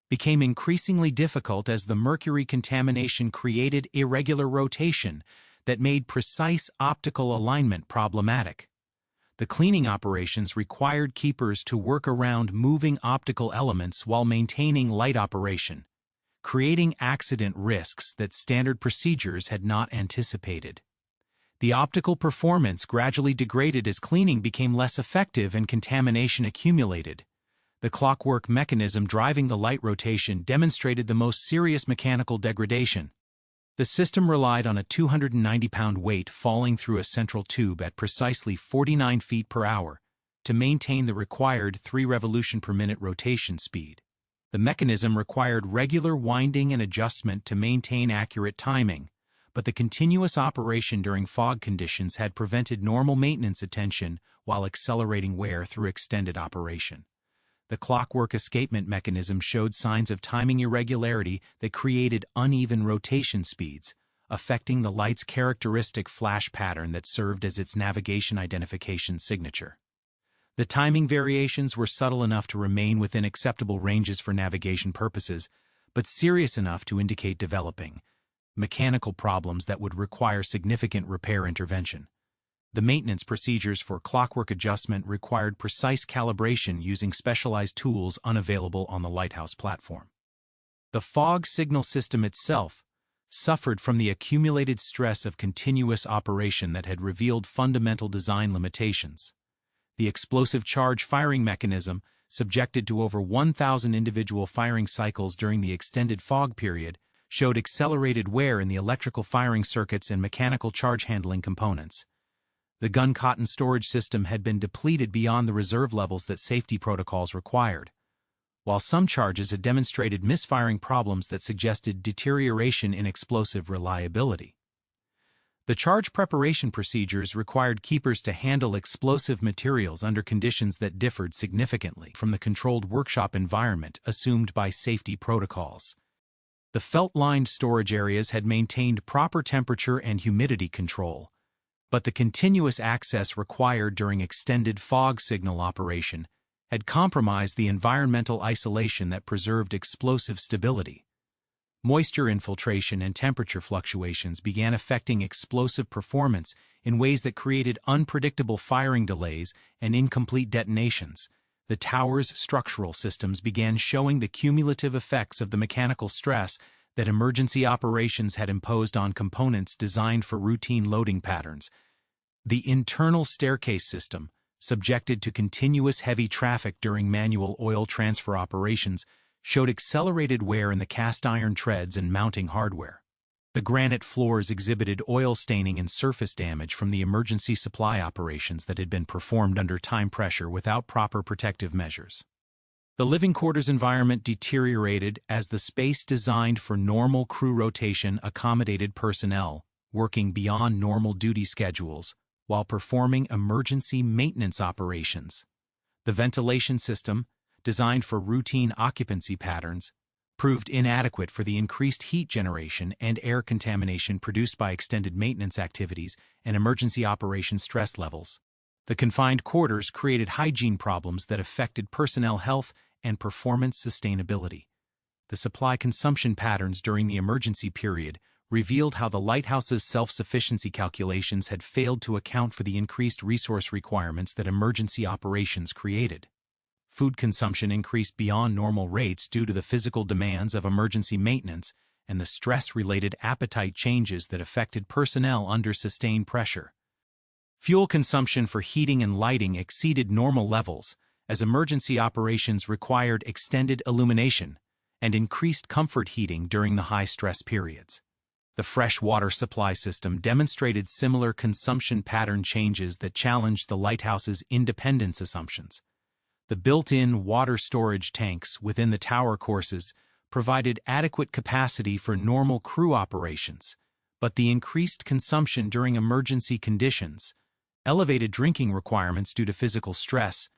became increasingly difficult as the mercury contamination created irregular rotation that made precise optical alignment problematic. The cleaning operations required keepers to work around moving optical elements while maintaining light operation, creating accident risks that standard procedures had not anticipated. The optical performance gradually degraded as cleaning became less effective and contamination accumulated. The clockwork mechanism driving the light rotation demonstrated the most serious mechanical degradation. The system relied on a 290-pound weight falling through a central tube at precisely 49 feet per hour to maintain the required 3 revolution per minute rotation speed. The mechanism required regular winding and adjustment to maintain accurate timing, but the continuous operation during fog conditions had prevented normal maintenance attention while accelerating wear through extended operation. The clockwork escapement mechanism showed signs of timing irregularity that created uneven rotation speeds, affecting the light's characteristic flash pattern that served as its navigation identification signature. The timing variations were subtle enough to remain within acceptable ranges for navigation purposes, but serious enough to indicate developing mechanical problems that would require significant repair intervention. The maintenance procedures for clockwork adjustment required precise calibration using specialized tools unavailable on the Lighthouse platform. The fog signal system itself suffered from the accumulated stress of continuous operation that had revealed fundamental design limitations. The explosive charge firing mechanism, subjected to over 1,000 individual firing cycles during the extended fog period, showed accelerated wear in the electrical firing circuits and mechanical charge handling components. The gun cotton storage system had been depleted beyond the reserve levels that safety protocols required, while some charges had demonstrated misfiring problems that suggested deterioration in explosive reliability. The charge preparation procedures required keepers to handle explosive materials under conditions that differed significantly from the controlled workshop environment assumed by safety protocols. The felt-lined storage areas had maintained proper temperature and humidity control, but the continuous access required during extended fog signal operation had compromised the environmental isolation that preserved explosive stability. Moisture infiltration and temperature fluctuations began affecting explosive performance in ways that created unpredictable firing delays and incomplete detonations. The tower's structural systems began showing the cumulative effects of the mechanical stress that emergency operations had imposed on components designed for routine loading patterns. The internal staircase system, subjected to continuous heavy traffic during manual oil transfer operations, showed accelerated wear in the cast iron treads and mounting hardware. The granite floors exhibited oil staining and surface damage from the emergency supply operations that had been performed under time pressure without proper protective measures. The living quarters environment deteriorated as the space designed for normal crew rotation accommodated personnel working beyond normal duty schedules while performing emergency maintenance operations. The ventilation system, designed for routine occupancy patterns, proved inadequate for the increased heat generation and air contamination produced by extended maintenance activities and emergency operation stress levels. The confined quarters created hygiene problems that affected personnel health and performance sustainability. The supply consumption patterns during the emergency period revealed how the Lighthouse's self-sufficiency calculations had failed to account for the increased resource requirements that emergency operations created. Food consumption increased beyond normal rates due to the physical demands of emergency maintenance and the stress-related appetite changes that affected personnel under sustained pressure. Fuel consumption for heating and lighting exceeded normal levels as emergency operations required extended illumination and increased comfort heating during the high-stress periods. The fresh water supply system demonstrated similar consumption pattern changes that challenged the Lighthouse's independence assumptions. The built-in water storage tanks within the tower courses provided adequate capacity for normal crew operations, but the increased consumption during emergency conditions, elevated drinking requirements due to physical stress,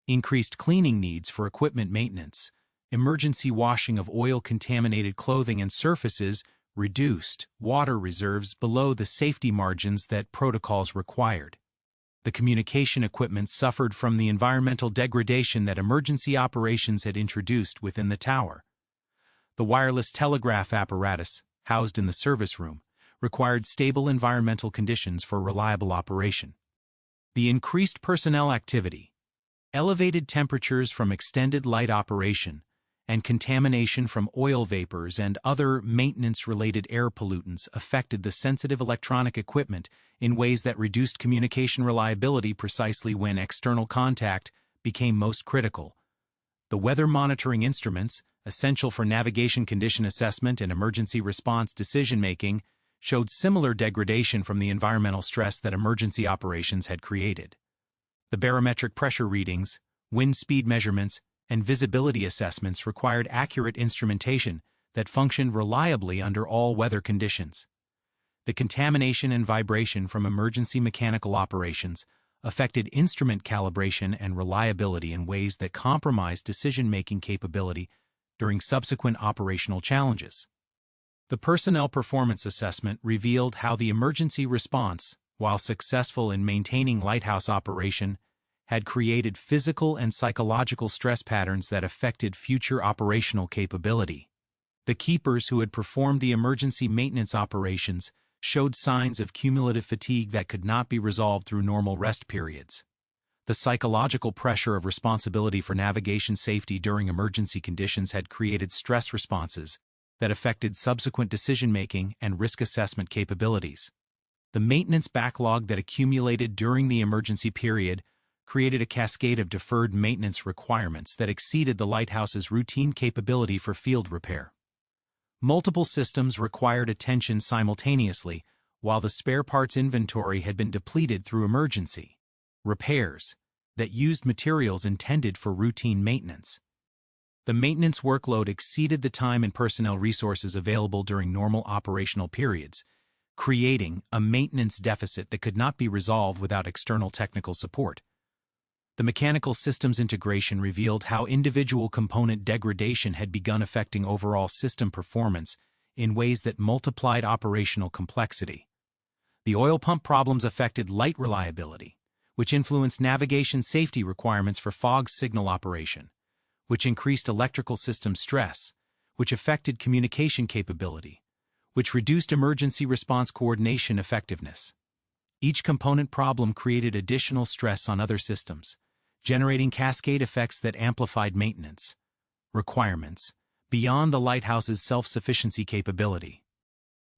increased cleaning needs for equipment maintenance, emergency washing of oil-contaminated clothing and surfaces reduced water reserves below the safety margins that protocols required. The communication equipment suffered from the environmental degradation that emergency operations had introduced within the tower. The wireless telegraph apparatus, housed in the service room, required stable environmental conditions for reliable operation. The increased personnel activity, elevated temperatures from extended light operation, and contamination from oil vapors and other maintenance-related air pollutants affected the sensitive electronic equipment in ways that reduced communication reliability precisely when external contact became most critical. The weather monitoring instruments, essential for navigation condition assessment and emergency response decision-making, showed similar degradation from the environmental stress that emergency operations had created. The barometric pressure readings, wind speed measurements, and visibility assessments required accurate instrumentation that functioned reliably under all weather conditions. The contamination and vibration from emergency mechanical operations affected instrument calibration and reliability in ways that compromised decision-making capability during subsequent operational challenges. The personnel performance assessment revealed how the emergency response, while successful in maintaining lighthouse operation, had created physical and psychological stress patterns that affected future operational capability. The keepers who had performed the emergency maintenance operations showed signs of cumulative fatigue that could not be resolved through normal rest periods. The psychological pressure of responsibility for navigation safety during emergency conditions had created stress responses that affected subsequent decision-making and risk assessment capabilities. The maintenance backlog that accumulated during the emergency period created a cascade of deferred maintenance requirements that exceeded the lighthouse's routine capability for field repair. Multiple systems required attention simultaneously, while the spare parts inventory had been depleted through emergency repairs that used materials intended for routine maintenance. The maintenance workload exceeded the time and personnel resources available during normal operational periods, creating a maintenance deficit that could not be resolved without external technical support. The mechanical systems integration revealed how individual component degradation had begun affecting overall system performance in ways that multiplied operational complexity. The oil pump problems affected light reliability, which influenced navigation safety requirements for fog signal operation, which increased electrical system stress, which affected communication capability, which reduced emergency response coordination effectiveness. Each component problem created additional stress on other systems, generating cascade effects that amplified maintenance requirements beyond the lighthouse's self-sufficiency capability.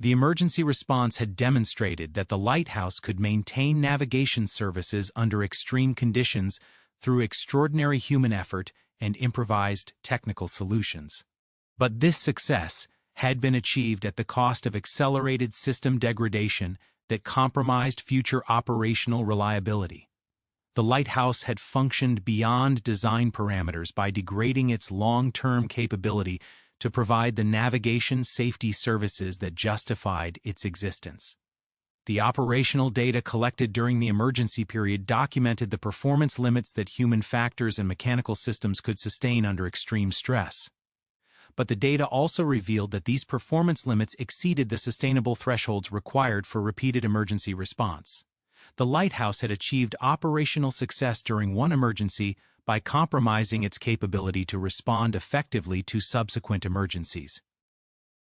The emergency response had demonstrated that the lighthouse could maintain navigation services under extreme conditions through extraordinary human effort and improvised technical solutions. But this success had been achieved at the cost of accelerated system degradation that compromised future operational reliability. The lighthouse had functioned beyond design parameters by degrading its long-term capability to provide the navigation safety services that justified its existence. The operational data collected during the emergency period documented the performance limits that human factors and mechanical systems could sustain under extreme stress. But the data also revealed that these performance limits exceeded the sustainable thresholds required for repeated emergency response. The lighthouse had achieved operational success during one emergency by compromising its capability to respond effectively to subsequent emergencies.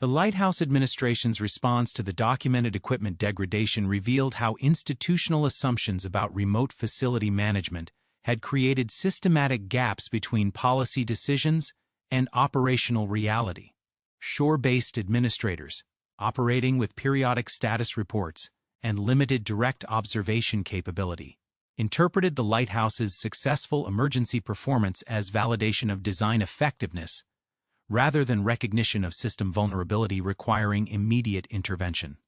The Lighthouse Administration's response to the documented equipment degradation revealed how institutional assumptions about remote facility management had created systematic gaps between policy decisions and operational reality. Shore-based administrators, operating with periodic status reports and limited direct observation capability, interpreted the lighthouse's successful emergency performance as validation of design effectiveness rather than recognition of system vulnerability requiring immediate intervention.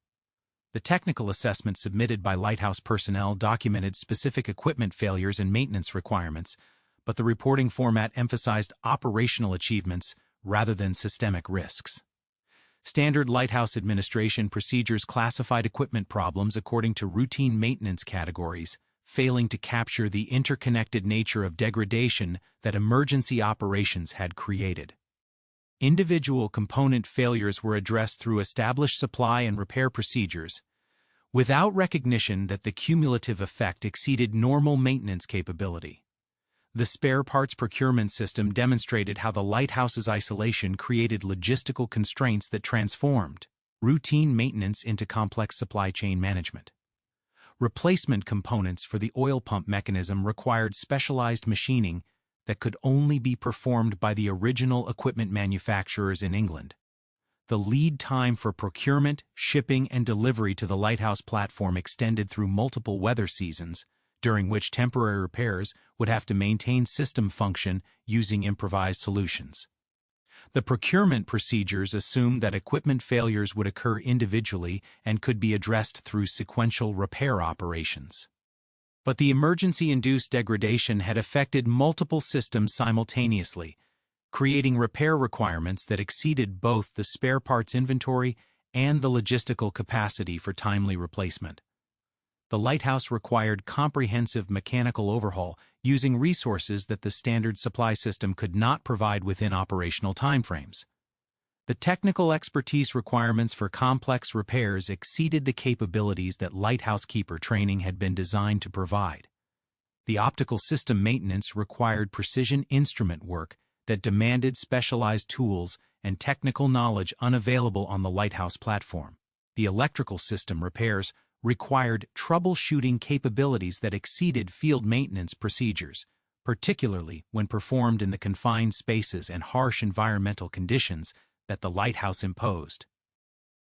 The technical assessment submitted by lighthouse personnel documented specific equipment failures and maintenance requirements, but the reporting format emphasized operational achievements rather than systemic risks. Standard Lighthouse Administration procedures classified equipment problems according to routine maintenance categories, failing to capture the interconnected nature of degradation that emergency operations had created. Individual component failures were addressed through established supply and repair procedures, without recognition that the cumulative effect exceeded normal maintenance capability. The spare parts procurement system demonstrated how the lighthouse's isolation created logistical constraints that transformed routine maintenance into complex supply chain management. Replacement components for the oil pump mechanism required specialized machining that could only be performed by the original equipment manufacturers in England. The lead time for procurement, shipping, and delivery to the lighthouse platform extended through multiple weather seasons, during which temporary repairs would have to maintain system function using improvised solutions. The procurement procedures assumed that equipment failures would occur individually and could be addressed through sequential repair operations. But the emergency-induced degradation had affected multiple systems simultaneously, creating repair requirements that exceeded both the spare parts inventory and the logistical capacity for timely replacement. The lighthouse required comprehensive mechanical overhaul using resources that the standard supply system could not provide within operational timeframes. The technical expertise requirements for complex repairs exceeded the capabilities that lighthouse keeper training had been designed to provide. The optical system maintenance required precision instrument work that demanded specialized tools and technical knowledge unavailable on the lighthouse platform. The electrical system repairs required troubleshooting capabilities that exceeded field maintenance procedures, particularly when performed in the confined spaces and harsh environmental conditions that the lighthouse imposed.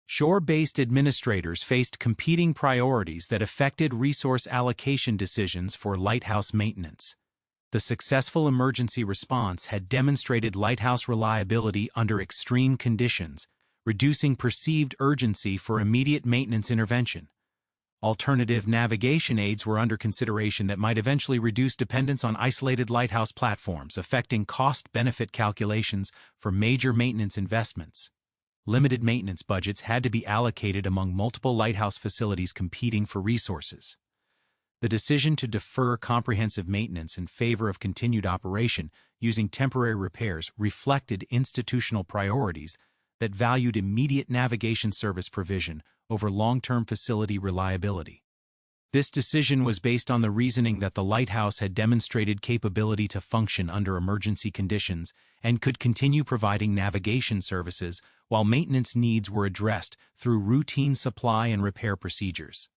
Shore-based administrators faced competing priorities that affected resource allocation decisions for lighthouse maintenance. The successful emergency response had demonstrated lighthouse reliability under extreme conditions, reducing perceived urgency for immediate maintenance intervention. Alternative navigation aids were under consideration that might eventually reduce dependence on isolated lighthouse platforms, affecting cost-benefit calculations for major maintenance investments. Limited maintenance budgets had to be allocated among multiple lighthouse facilities competing for resources. The decision to defer comprehensive maintenance in favor of continued operation using temporary repairs reflected institutional priorities that valued immediate navigation service provision over long-term facility reliability. This decision was based on the reasoning that the lighthouse had demonstrated capability to function under emergency conditions and could continue providing navigation services while maintenance needs were addressed through routine supply and repair procedures.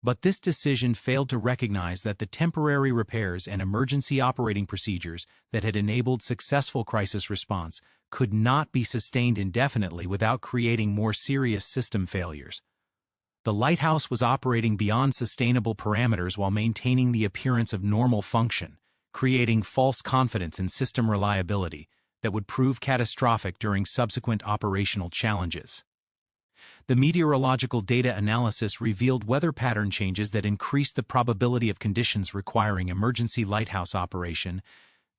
But this decision failed to recognize that the temporary repairs and emergency operating procedures that had enabled successful crisis response could not be sustained indefinitely without creating more serious system failures. The lighthouse was operating beyond sustainable parameters while maintaining the appearance of normal function, creating false confidence in system reliability that would prove catastrophic during subsequent operational challenges. The meteorological data analysis revealed weather pattern changes that increased the probability of conditions requiring emergency lighthouse operation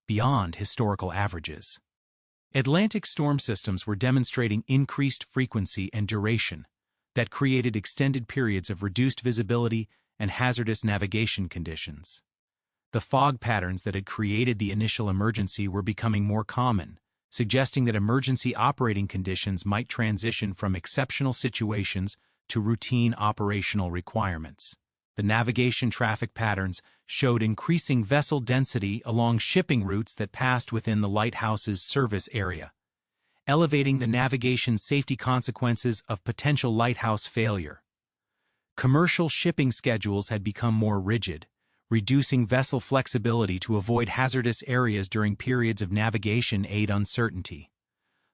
beyond historical averages. Atlantic storm systems were demonstrating increased frequency and duration that created extended periods of reduced visibility and hazardous navigation conditions. The fog patterns that had created the initial emergency were becoming more common, suggesting that emergency operating conditions might transition from exceptional situations to routine operational requirements. The navigation traffic patterns showed increasing vessel density along shipping routes that passed within the lighthouse's service area, elevating the navigation safety consequences of potential lighthouse failure. Commercial shipping schedules had become more rigid, reducing vessel flexibility to avoid hazardous areas during periods of navigation aid uncertainty.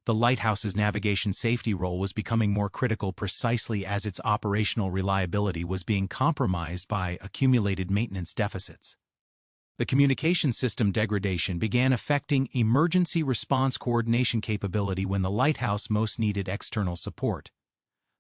The lighthouse's navigation safety role was becoming more critical precisely as its operational reliability was being compromised by accumulated maintenance deficits. The communication system degradation began affecting emergency response coordination capability when the lighthouse most needed external support.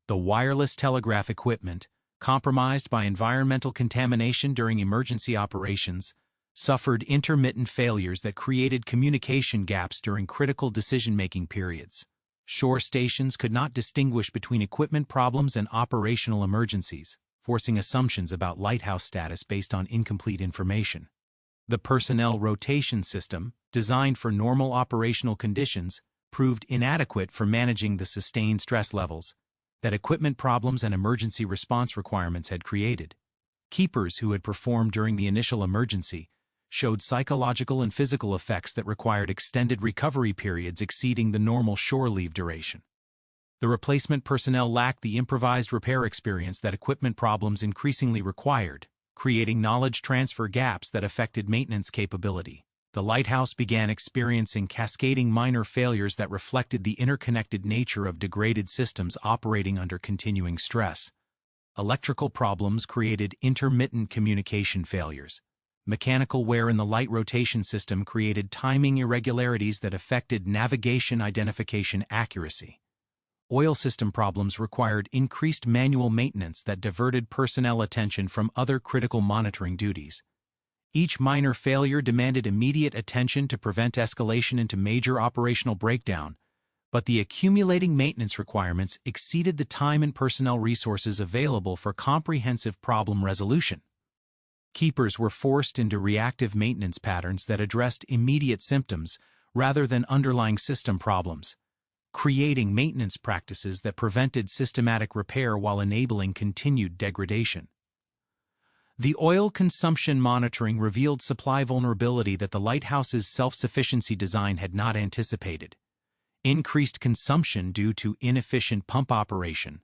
The wireless telegraph equipment, compromised by environmental contamination during emergency operations, suffered intermittent failures that created communication gaps during critical decision-making periods. Shore stations could not distinguish between equipment problems and operational emergencies, forcing assumptions about lighthouse status based on incomplete information. The personnel rotation system, designed for normal operational conditions, proved inadequate for managing the sustained stress levels that equipment problems and emergency response requirements had created. Keepers who had performed during the initial emergency showed psychological and physical effects that required extended recovery periods exceeding the normal shore leave duration. The replacement personnel lacked the improvised repair experience that equipment problems increasingly required, creating knowledge transfer gaps that affected maintenance capability. The lighthouse began experiencing cascading minor failures that reflected the interconnected nature of degraded systems operating under continuing stress. Electrical problems created intermittent communication failures. Mechanical wear in the light rotation system created timing irregularities that affected navigation identification accuracy. Oil system problems required increased manual maintenance that diverted personnel attention from other critical monitoring duties. Each minor failure demanded immediate attention to prevent escalation into major operational breakdown, but the accumulating maintenance requirements exceeded the time and personnel resources available for comprehensive problem resolution. Keepers were forced into reactive maintenance patterns that addressed immediate symptoms rather than underlying system problems, creating maintenance practices that prevented systematic repair while enabling continued degradation. The oil consumption monitoring revealed supply vulnerability that the lighthouse's self-sufficiency design had not anticipated. Increased consumption due to inefficient pump operation,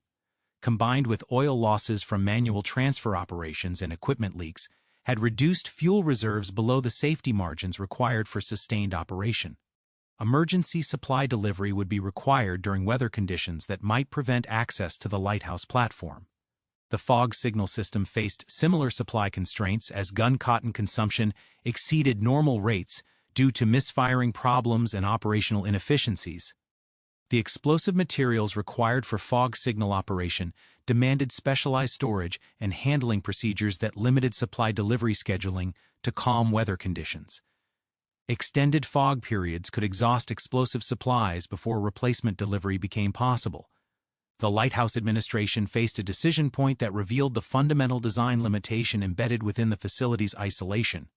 combined with oil losses from manual transfer operations and equipment leaks, had reduced fuel reserves below the safety margins required for sustained operation. Emergency supply delivery would be required during weather conditions that might prevent access to the lighthouse platform. The fog signal system faced similar supply constraints as gun cotton consumption exceeded normal rates due to misfiring problems and operational inefficiencies. The explosive materials required for fog signal operation demanded specialized storage and handling procedures that limited supply delivery scheduling to calm weather conditions. Extended fog periods could exhaust explosive supplies before replacement delivery became possible. The Lighthouse administration faced a decision point that revealed the fundamental design limitation embedded within the facility's isolation.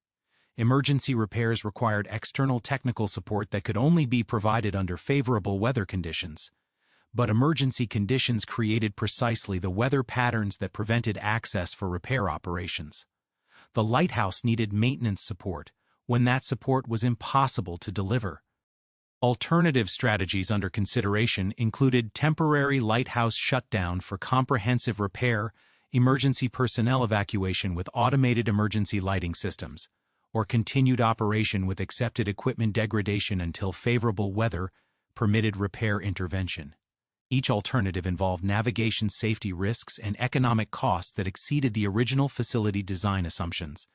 Emergency repairs required external technical support that could only be provided under favorable weather conditions. But emergency conditions created precisely the weather patterns that prevented access for repair operations. The lighthouse needed maintenance support when that support was impossible to deliver. Alternative strategies under consideration included temporary lighthouse shutdown for comprehensive repair, emergency personnel evacuation with automated emergency lighting systems, or continued operation with accepted equipment degradation until favorable weather permitted repair intervention. Each alternative involved navigation safety risks and economic costs that exceeded the original facility design assumptions.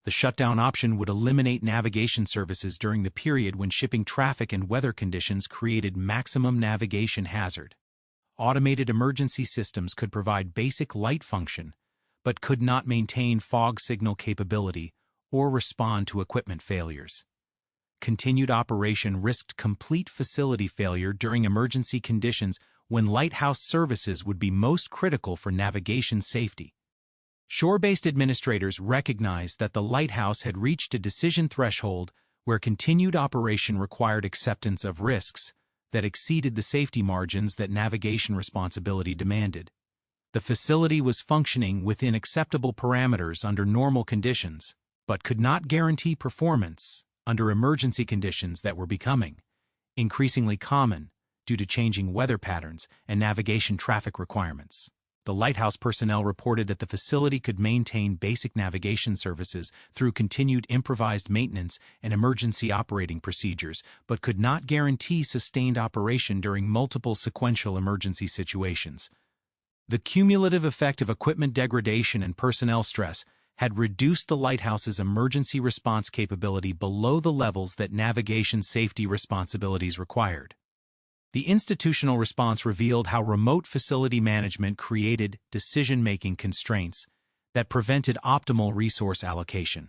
The shutdown option would eliminate navigation services during the period when shipping traffic and weather conditions created maximum navigation hazard. Automated emergency systems could provide basic light function, but could not maintain fog signal capability or respond to equipment failures. Continued operation risked complete facility failure during emergency conditions when lighthouse services would be most critical for navigation safety. Shore-based administrators recognized that the lighthouse had reached a decision threshold where continued operation required acceptance of risks that exceeded the safety margins that navigation responsibility demanded. The facility was functioning within acceptable parameters under normal conditions, but could not guarantee performance under emergency conditions that were becoming increasingly common due to changing weather patterns and navigation traffic requirements. The lighthouse personnel reported that the facility could maintain basic navigation services through continued improvised maintenance and emergency operating procedures, but could not guarantee sustained operation during multiple sequential emergency situations. The cumulative effect of equipment degradation and personnel stress had reduced the lighthouse's emergency response capability below the levels that navigation safety responsibilities required. The institutional response revealed how remote facility management created decision-making constraints that prevented optimal resource allocation.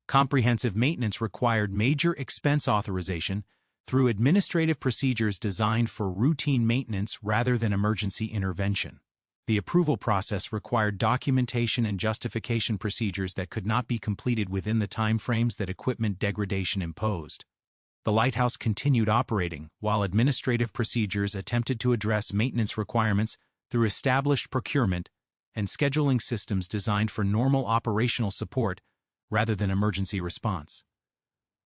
Comprehensive maintenance required major expense authorization through administrative procedures designed for routine maintenance rather than emergency intervention. The approval process required documentation and justification procedures that could not be completed within the timeframes that equipment degradation imposed. The lighthouse continued operating while administrative procedures attempted to address maintenance requirements through established procurement and scheduling systems designed for normal operational support rather than emergency response.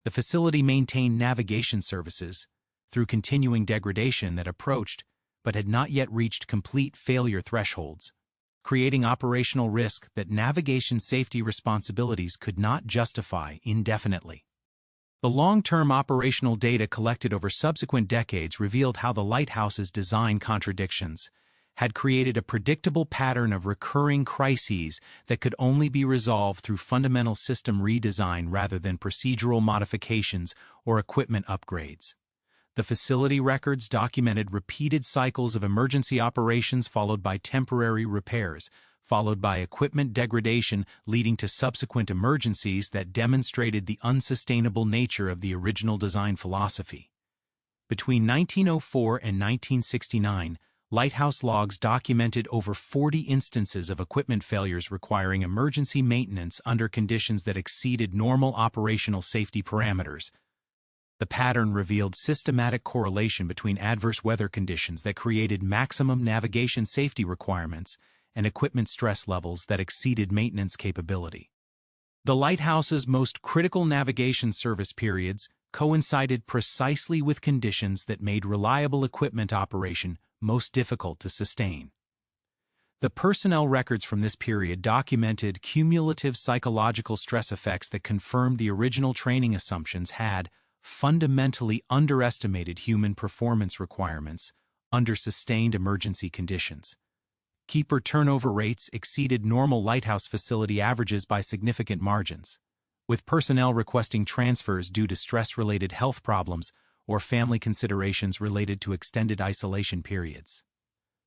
The facility maintained navigation services through continuing degradation that approached but had not yet reached complete failure thresholds, creating operational risk that navigation safety responsibilities could not justify indefinitely. The long-term operational data collected over subsequent decades revealed how the lighthouse's design contradictions had created a predictable pattern of recurring crises that could only be resolved through fundamental system redesign rather than procedural modifications or equipment upgrades. The facility records documented repeated cycles of emergency operations followed by temporary repairs, followed by equipment degradation leading to subsequent emergencies that demonstrated the unsustainable nature of the original design philosophy. Between 1904 and 1969, lighthouse logs documented over 40 instances of equipment failures requiring emergency maintenance under conditions that exceeded normal operational safety parameters. The pattern revealed systematic correlation between adverse weather conditions that created maximum navigation safety requirements and equipment stress levels that exceeded maintenance capability. The lighthouse's most critical navigation service periods coincided precisely with conditions that made reliable equipment operation most difficult to sustain. The personnel records from this period documented cumulative psychological stress effects that confirmed the original training assumptions had fundamentally underestimated human performance requirements under sustained emergency conditions. Keeper turnover rates exceeded normal lighthouse facility averages by significant margins, with personnel requesting transfers due to stress-related health problems or family considerations related to extended isolation periods.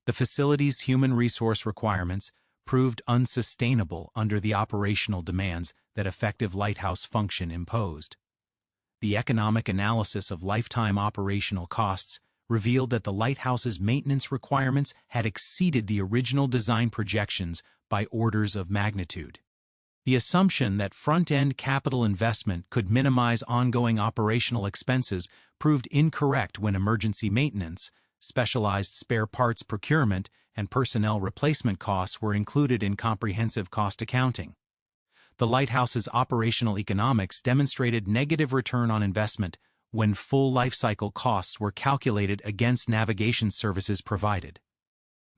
The facility's human resource requirements proved unsustainable under the operational demands that effective lighthouse function imposed. The economic analysis of lifetime operational costs revealed that the lighthouse's maintenance requirements had exceeded the original design projections by orders of magnitude. The assumption that front-end capital investment could minimize ongoing operational expenses proved incorrect when emergency maintenance, specialized spare parts procurement, and personnel replacement costs were included in comprehensive cost accounting. The lighthouse's operational economics demonstrated negative return on investment when full lifecycle costs were calculated against navigation services provided.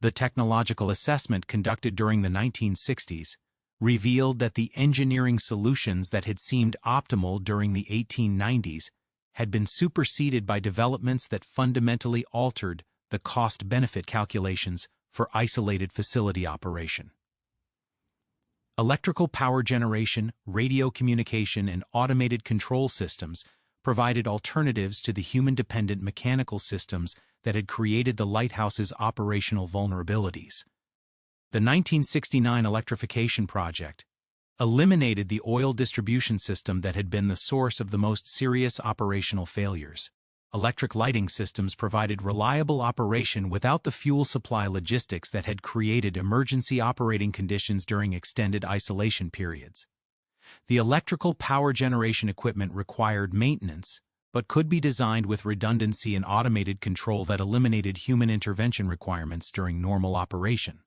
The technological assessment conducted during the 1960s revealed that the engineering solutions that had seemed optimal during the 1890s had been superseded by developments that fundamentally altered the cost-benefit calculations for isolated facility operation. Electrical power generation, radio communication, and automated control systems provided alternatives to the human-dependent mechanical systems that had created the lighthouse's operational vulnerabilities. The 1969 electrification project eliminated the oil distribution system that had been the source of the most serious operational failures. Electric lighting systems provided reliable operation without the fuel supply logistics that had created emergency operating conditions during extended isolation periods. The electrical power generation equipment required maintenance, but could be designed with redundancy and automated control that eliminated human intervention requirements during normal operation.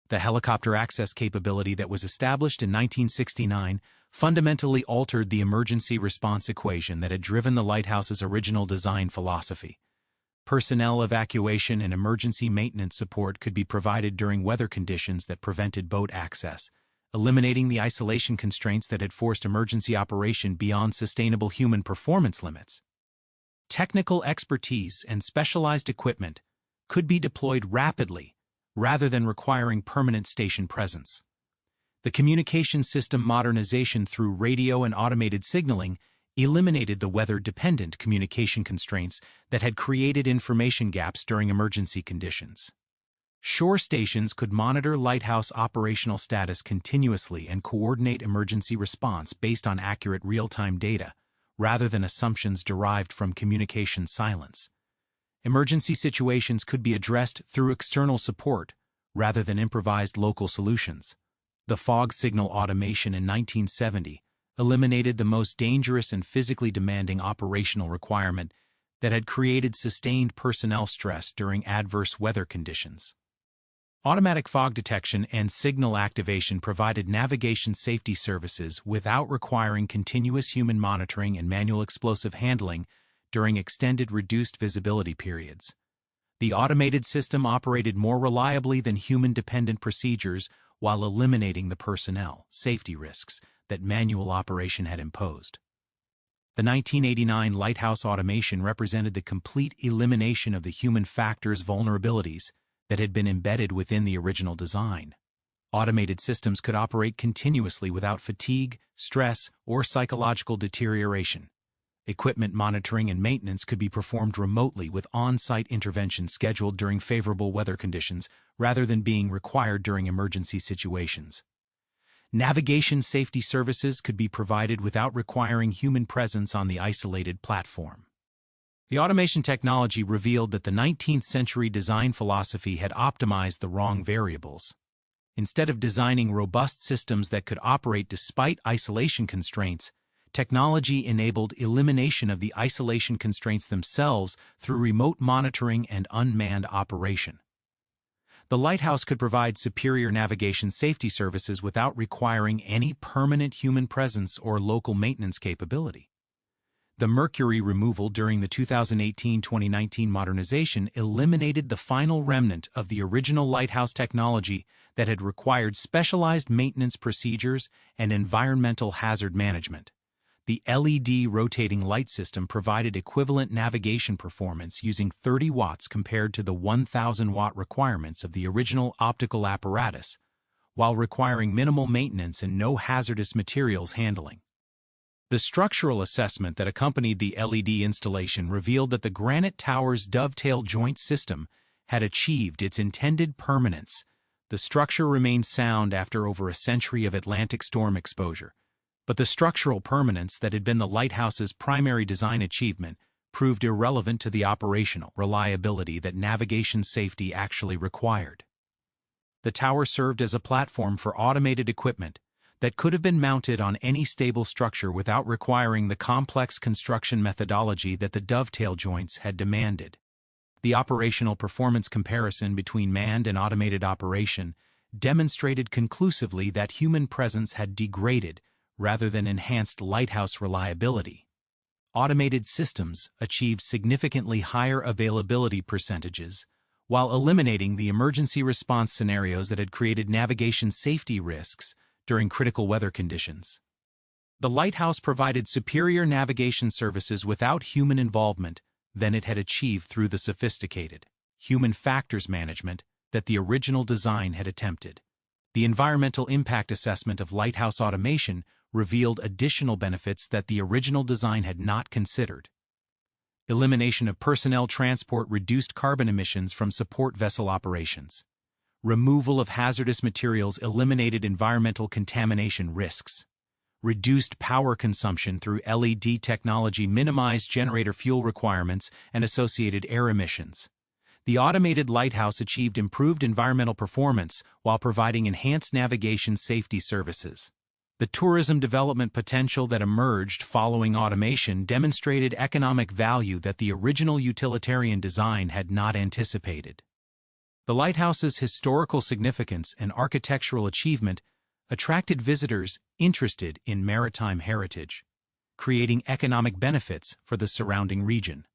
The helicopter access capability that was established in 1969 fundamentally altered the emergency response equation that had driven the lighthouse's original design philosophy. Personnel evacuation and emergency maintenance support could be provided during weather conditions that prevented boat access, eliminating the isolation constraints that had forced emergency operation beyond sustainable human performance limits. Technical expertise and specialized equipment could be deployed rapidly rather than requiring permanent station presence. The communication system modernization through radio and automated signaling eliminated the weather-dependent communication constraints that had created information gaps during emergency conditions. Shore stations could monitor lighthouse operational status continuously and coordinate emergency response based on accurate real-time data, rather than assumptions derived from communication silence. Emergency situations could be addressed through external support, rather than improvised local solutions. The fog signal automation in 1970 eliminated the most dangerous and physically demanding operational requirement that had created sustained personnel stress during adverse weather conditions. Automatic fog detection and signal activation provided navigation safety services without requiring continuous human monitoring and manual explosive handling during extended reduced visibility periods. The automated system operated more reliably than human-dependent procedures while eliminating the personnel safety risks that manual operation had imposed. The 1989 lighthouse automation represented the complete elimination of the human factor's vulnerabilities that had been embedded within the original design. Automated systems could operate continuously without fatigue, stress, or psychological deterioration. Equipment monitoring and maintenance could be performed remotely with on-site intervention scheduled during favorable weather conditions rather than being required during emergency situations. Navigation safety services could be provided without requiring human presence on the isolated platform. The automation technology revealed that the 19th century design philosophy had optimized the wrong variables. Instead of designing robust systems that could operate despite isolation constraints, technology enabled elimination of the isolation constraints themselves through remote monitoring and unmanned operation. The Lighthouse could provide superior navigation safety services without requiring any permanent human presence or local maintenance capability. The mercury removal during the 2018-2019 modernization eliminated the final remnant of the original Lighthouse technology that had required specialized maintenance procedures and environmental hazard management. The LED rotating light system provided equivalent navigation performance using 30 watts compared to the 1,000-watt requirements of the original optical apparatus, while requiring minimal maintenance and no hazardous materials handling. The structural assessment that accompanied the LED installation revealed that the granite tower's dovetail joint system had achieved its intended permanence. The structure remained sound after over a century of Atlantic storm exposure, but the structural permanence that had been the Lighthouse's primary design achievement proved irrelevant to the operational reliability that navigation safety actually required. The tower served as a platform for automated equipment that could have been mounted on any stable structure without requiring the complex construction methodology that the dovetail joints had demanded. The operational performance comparison between manned and automated operation demonstrated conclusively that human presence had degraded rather than enhanced lighthouse reliability. Automated systems achieved significantly higher availability percentages, while eliminating the emergency response scenarios that had created navigation safety risks during critical weather conditions. The Lighthouse provided superior navigation services without human involvement than it had achieved through the sophisticated human factors management that the original design had attempted. The environmental impact assessment of Lighthouse automation revealed additional benefits that the original design had not considered. Elimination of personnel transport reduced carbon emissions from support vessel operations. Removal of hazardous materials eliminated environmental contamination risks. Reduced power consumption through LED technology minimized generator fuel requirements and associated air emissions. The automated Lighthouse achieved improved environmental performance while providing enhanced navigation safety services. The tourism development potential that emerged following automation demonstrated economic value that the original utilitarian design had not anticipated. The Lighthouse's historical significance and architectural achievement attracted visitors interested in maritime heritage, creating economic benefits for the surrounding region.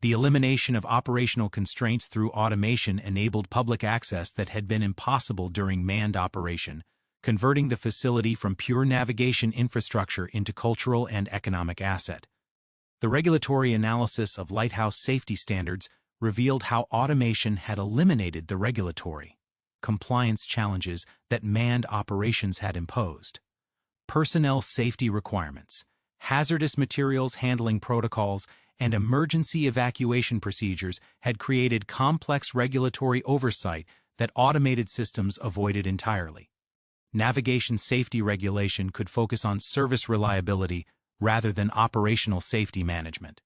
The elimination of operational constraints through automation enabled public access that had been impossible during manned operation, converting the facility from pure navigation infrastructure into cultural and economic asset. The regulatory analysis of lighthouse safety standards revealed how automation had eliminated the regulatory compliance challenges that manned operations had imposed. Personnel safety requirements, hazardous materials handling protocols, and emergency evacuation procedures had created complex regulatory oversight that automated systems avoided entirely. Navigation safety regulation could focus on service reliability rather than operational safety management.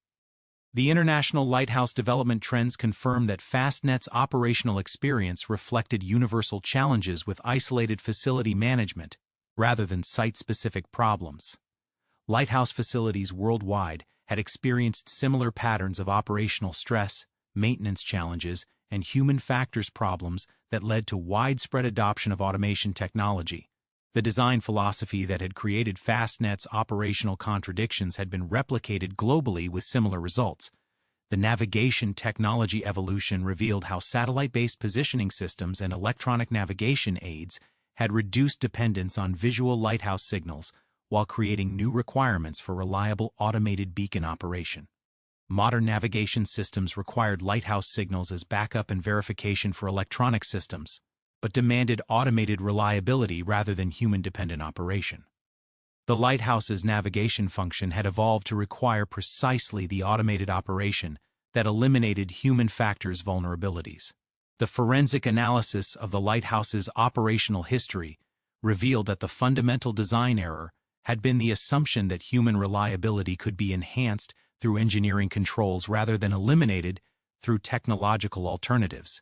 The international lighthouse development trends confirm that Fastnet's operational experience reflected universal challenges with isolated facility management rather than site-specific problems. Lighthouse facilities worldwide had experienced similar patterns of operational stress, maintenance challenges, and human factors problems that led to widespread adoption of automation technology. The design philosophy that had created Fastnet's operational contradictions had been replicated globally with similar results. The navigation technology evolution revealed how satellite-based positioning systems and electronic navigation aids had reduced dependence on visual lighthouse signals while creating new requirements for reliable automated beacon operation. Modern navigation systems required lighthouse signals as backup and verification for electronic systems, but demanded automated reliability rather than human-dependent operation. The lighthouse's navigation function had evolved to require precisely the automated operation that eliminated human factors' vulnerabilities. The forensic analysis of the lighthouse's operational history revealed that the fundamental design error had been the assumption that human reliability could be enhanced through engineering controls rather than eliminated through technological alternatives.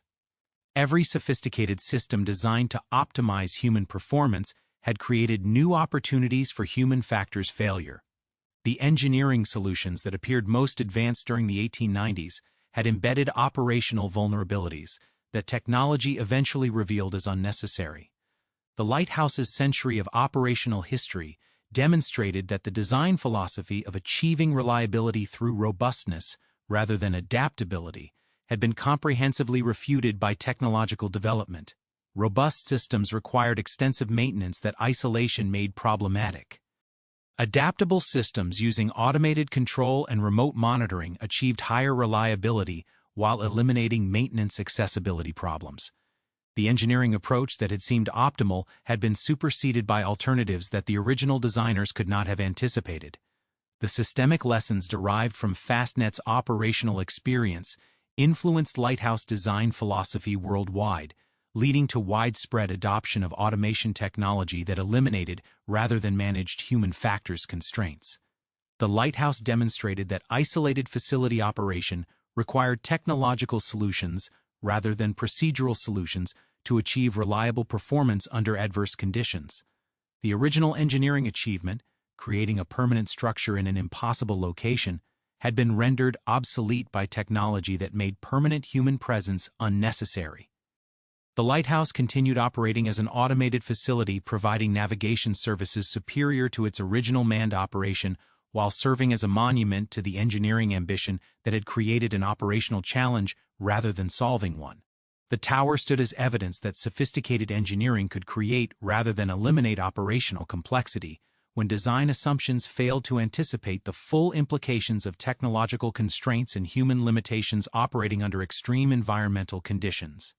Every sophisticated system designed to optimize human performance had created new opportunities for human factors failure. The engineering solutions that appeared most advanced during the 1890s had embedded operational vulnerabilities that technology eventually revealed as unnecessary. The lighthouse's century of operational history demonstrated that the design philosophy of achieving reliability through robustness rather than adaptability had been comprehensively refuted by technological development. Robust systems required extensive maintenance that isolation made problematic. Adaptable systems using automated control and remote monitoring achieved higher reliability while eliminating maintenance accessibility problems. The engineering approach that had seemed optimal had been superseded by alternatives that the original designers could not have anticipated. The systemic lessons derived from Fastnet's operational experience influenced lighthouse design philosophy worldwide, leading to widespread adoption of automation technology that eliminated rather than managed human factors constraints. The lighthouse demonstrated that isolated facility operation required technological solutions rather than procedural solutions to achieve reliable performance under adverse conditions. The original engineering achievement, creating a permanent structure in an impossible location, had been rendered obsolete by technology that made permanent human presence unnecessary. The lighthouse continued operating as an automated facility providing navigation services superior to its original manned operation while serving as a monument to the engineering ambition that had created an operational challenge rather than solving one. The tower stood as evidence that sophisticated engineering could create rather than eliminate operational complexity when design assumptions failed to anticipate the full implications of technological constraints and human limitations operating under extreme environmental conditions.